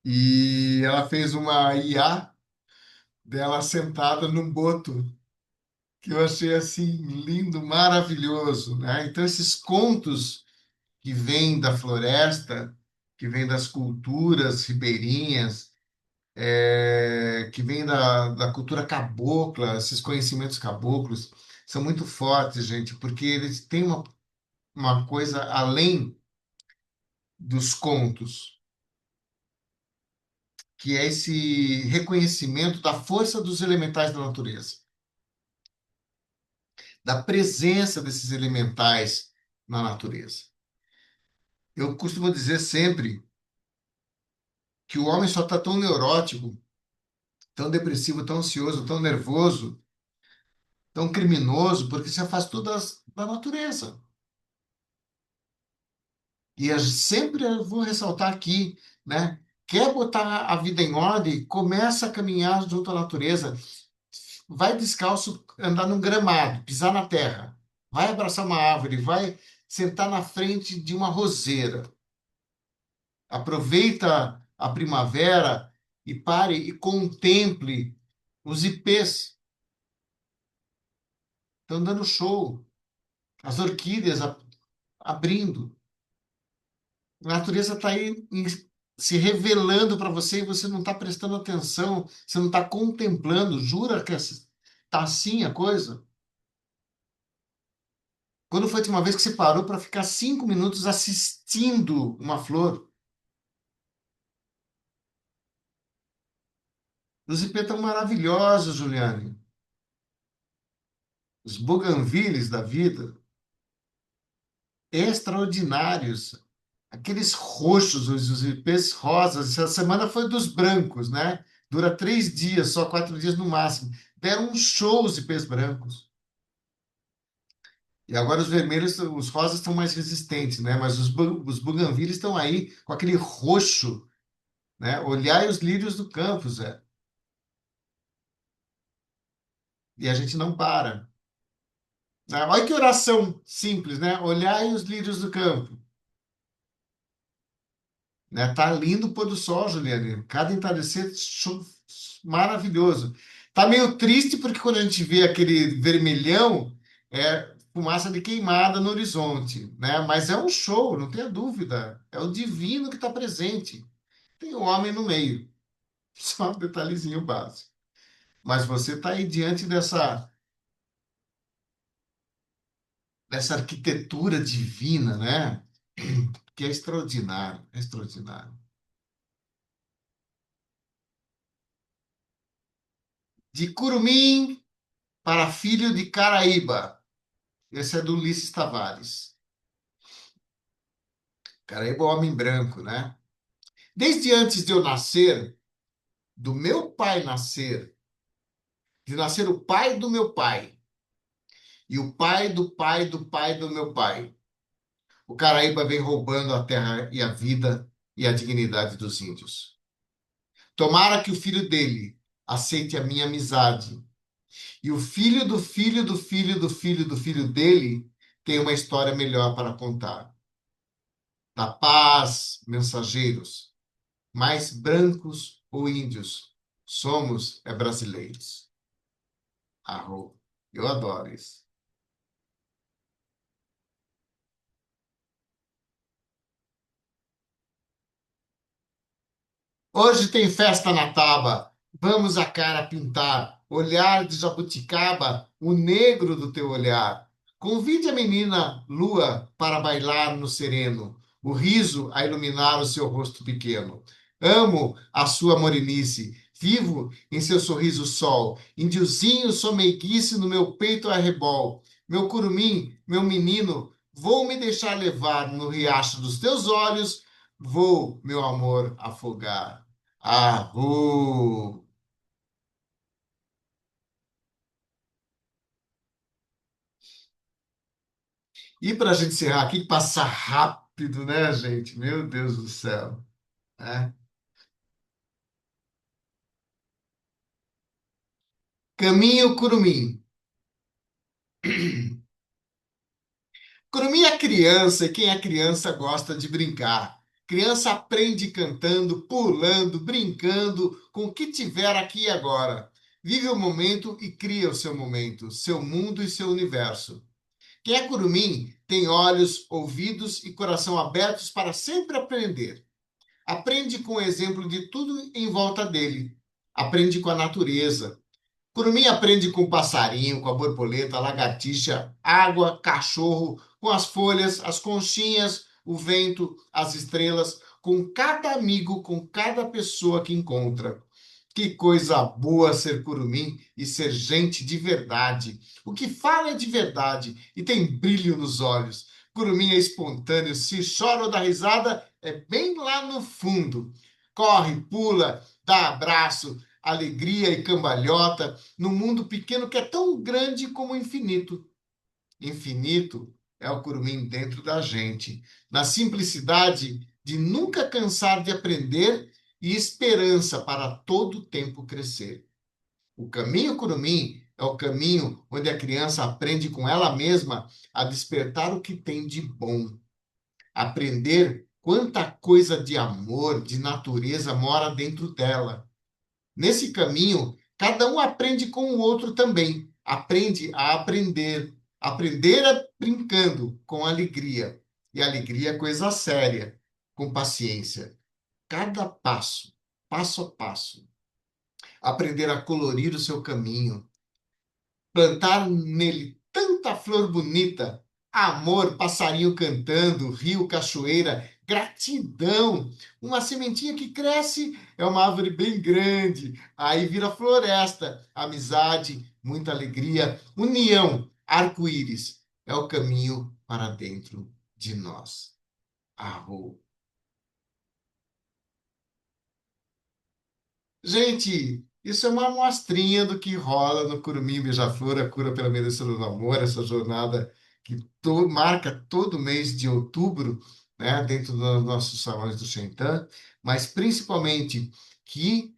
e ela fez uma IA dela sentada num boto, que eu achei assim lindo, maravilhoso, né? Então esses contos que vêm da floresta, que vêm das culturas ribeirinhas, que vêm da cultura cabocla, esses conhecimentos caboclos, são muito fortes, gente, porque eles têm uma coisa além dos contos, que é esse reconhecimento da força dos elementais da natureza, da presença desses elementais na natureza. Eu costumo dizer sempre que o homem só está tão neurótico, tão depressivo, tão ansioso, tão nervoso, tão criminoso, porque se afastou da natureza. E eu sempre vou ressaltar aqui, né? Quer botar a vida em ordem? Começa a caminhar junto à natureza. Vai descalço andar num gramado, pisar na terra. Vai abraçar uma árvore, vai sentar na frente de uma roseira. Aproveita a primavera e pare e contemple os ipês. Estão dando show. As orquídeas abrindo. A natureza está aí se revelando para você e você não está prestando atenção, você não está contemplando. Jura que está assim a coisa? Quando foi a última vez que você parou para ficar 5 minutos assistindo uma flor? Os ipês estão maravilhosos, Juliane. Os buganvílies da vida, extraordinários. Aqueles roxos, os ipês rosas. Essa semana foi dos brancos, né? Dura 3 dias, só 4 dias no máximo. Deram um show os ipês brancos. E agora os vermelhos, os rosas estão mais resistentes, né? Mas os buganvílias estão aí com aquele roxo, né? Olhai os lírios do campo, Zé. E a gente não para. Olha que oração simples, né? Olhai os lírios do campo. Né? Tá lindo o pôr do sol, Juliane. Cada entardecer maravilhoso. Tá meio triste porque quando a gente vê aquele vermelhão, é fumaça de queimada no horizonte, né? Mas é um show, não tenha dúvida. É o divino que está presente. Tem o homem no meio. Só um detalhezinho básico. Mas você está aí diante dessa arquitetura divina, né? Que é extraordinário, é extraordinário. De Curumim para filho de Caraíba. Esse é do Ulisses Tavares. Caraíba é o homem branco, né? Desde antes de eu nascer, do meu pai nascer, de nascer o pai do meu pai, e o pai do pai do pai do meu pai, o Caraíba vem roubando a terra e a vida e a dignidade dos índios. Tomara que o filho dele aceite a minha amizade, e o filho do filho do filho do filho do filho dele tem uma história melhor para contar. Da paz, mensageiros, mais brancos ou índios, somos brasileiros. Arro. Eu adoro isso. Hoje tem festa na taba, vamos a cara pintar, olhar de jabuticaba, o negro do teu olhar. Convide a menina lua para bailar no sereno, o riso a iluminar o seu rosto pequeno. Amo a sua morenice, vivo em seu sorriso sol, indiozinho sou meiguice no meu peito arrebol. Meu curumim, meu menino, vou me deixar levar no riacho dos teus olhos, vou, meu amor, afogar. Arro! E para a gente encerrar aqui, passa rápido, né, gente? Meu Deus do céu. Né? Caminho Curumim. Curumim é criança e quem é criança gosta de brincar. Criança aprende cantando, pulando, brincando com o que tiver aqui e agora. Vive o momento e cria o seu momento, seu mundo e seu universo. Quem é curumim tem olhos, ouvidos e coração abertos para sempre aprender. Aprende com o exemplo de tudo em volta dele. Aprende com a natureza. Curumim aprende com o passarinho, com a borboleta, a lagartixa, água, cachorro, com as folhas, as conchinhas, o vento, as estrelas, com cada amigo, com cada pessoa que encontra. Que coisa boa ser curumim e ser gente de verdade. O que fala é de verdade e tem brilho nos olhos. Curumim é espontâneo, se chora ou dá risada, é bem lá no fundo. Corre, pula, dá abraço, alegria e cambalhota, num mundo pequeno que é tão grande como o infinito. Infinito é o curumim dentro da gente, na simplicidade de nunca cansar de aprender e esperança para todo o tempo crescer. O caminho curumim é o caminho onde a criança aprende com ela mesma a despertar o que tem de bom, aprender quanta coisa de amor, de natureza mora dentro dela. Nesse caminho, cada um aprende com o outro também. Aprende a aprender. Aprender é brincando, com alegria. E alegria é coisa séria, com paciência. Cada passo, passo a passo. Aprender a colorir o seu caminho, plantar nele tanta flor bonita, amor, passarinho cantando, rio, cachoeira, gratidão. Uma sementinha que cresce é uma árvore bem grande, aí vira floresta, amizade, muita alegria, união, arco-íris é o caminho para dentro de nós. Arro. Gente, isso é uma amostrinha do que rola no Curumim Beija-Flor, a cura pela medicina do amor, essa jornada que marca todo mês de outubro, né, dentro dos nossos salões do Xentã, mas principalmente que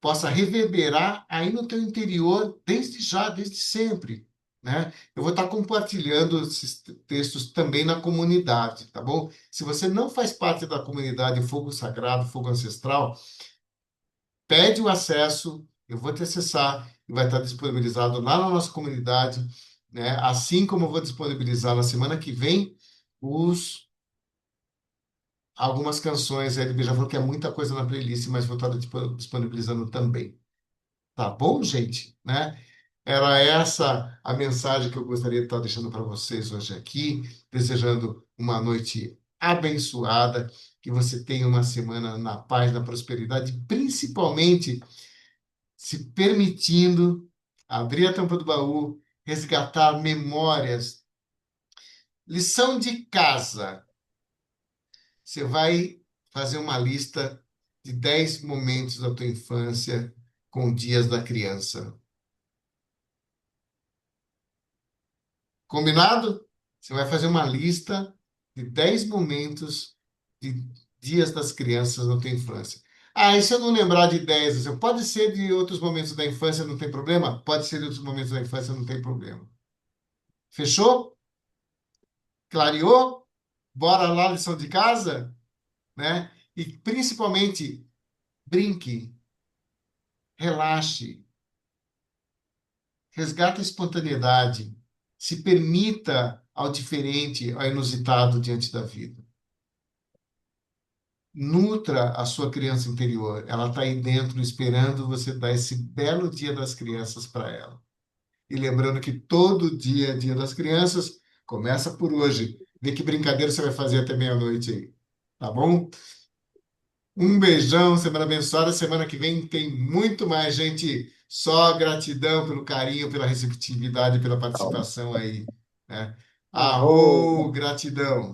possa reverberar aí no teu interior desde já, desde sempre, né? Eu vou estar compartilhando esses textos também na comunidade, tá bom? Se você não faz parte da comunidade Fogo Sagrado, Fogo Ancestral, pede o acesso, eu vou te acessar e vai estar disponibilizado lá na nossa comunidade, né? Assim como eu vou disponibilizar na semana que vem os algumas canções. A LB já falou que é muita coisa na playlist, mas vou estar disponibilizando também. Tá bom, gente? Né? Era essa a mensagem que eu gostaria de estar deixando para vocês hoje aqui, desejando uma noite abençoada, que você tenha uma semana na paz, na prosperidade, principalmente se permitindo abrir a tampa do baú, resgatar memórias. Lição de casa. Você vai fazer uma lista de 10 momentos da tua infância com dias da criança. Combinado? Você vai fazer uma lista de 10 momentos de dias das crianças na tua infância. Ah, e se eu não lembrar de 10, assim, pode ser de outros momentos da infância, não tem problema? Pode ser de outros momentos da infância, não tem problema. Fechou? Clareou? Bora lá, lição de casa? Né? E principalmente, brinque, relaxe, resgata a espontaneidade, se permita ao diferente, ao inusitado diante da vida. Nutra a sua criança interior. Ela está aí dentro esperando você dar esse belo dia das crianças para ela. E lembrando que todo dia é dia das crianças, começa por hoje. Vê que brincadeira você vai fazer até meia-noite aí. Tá bom? Um beijão, semana abençoada. Semana que vem tem muito mais, gente. Só gratidão pelo carinho, pela receptividade, pela participação aí, né? Arro, Arro, gratidão.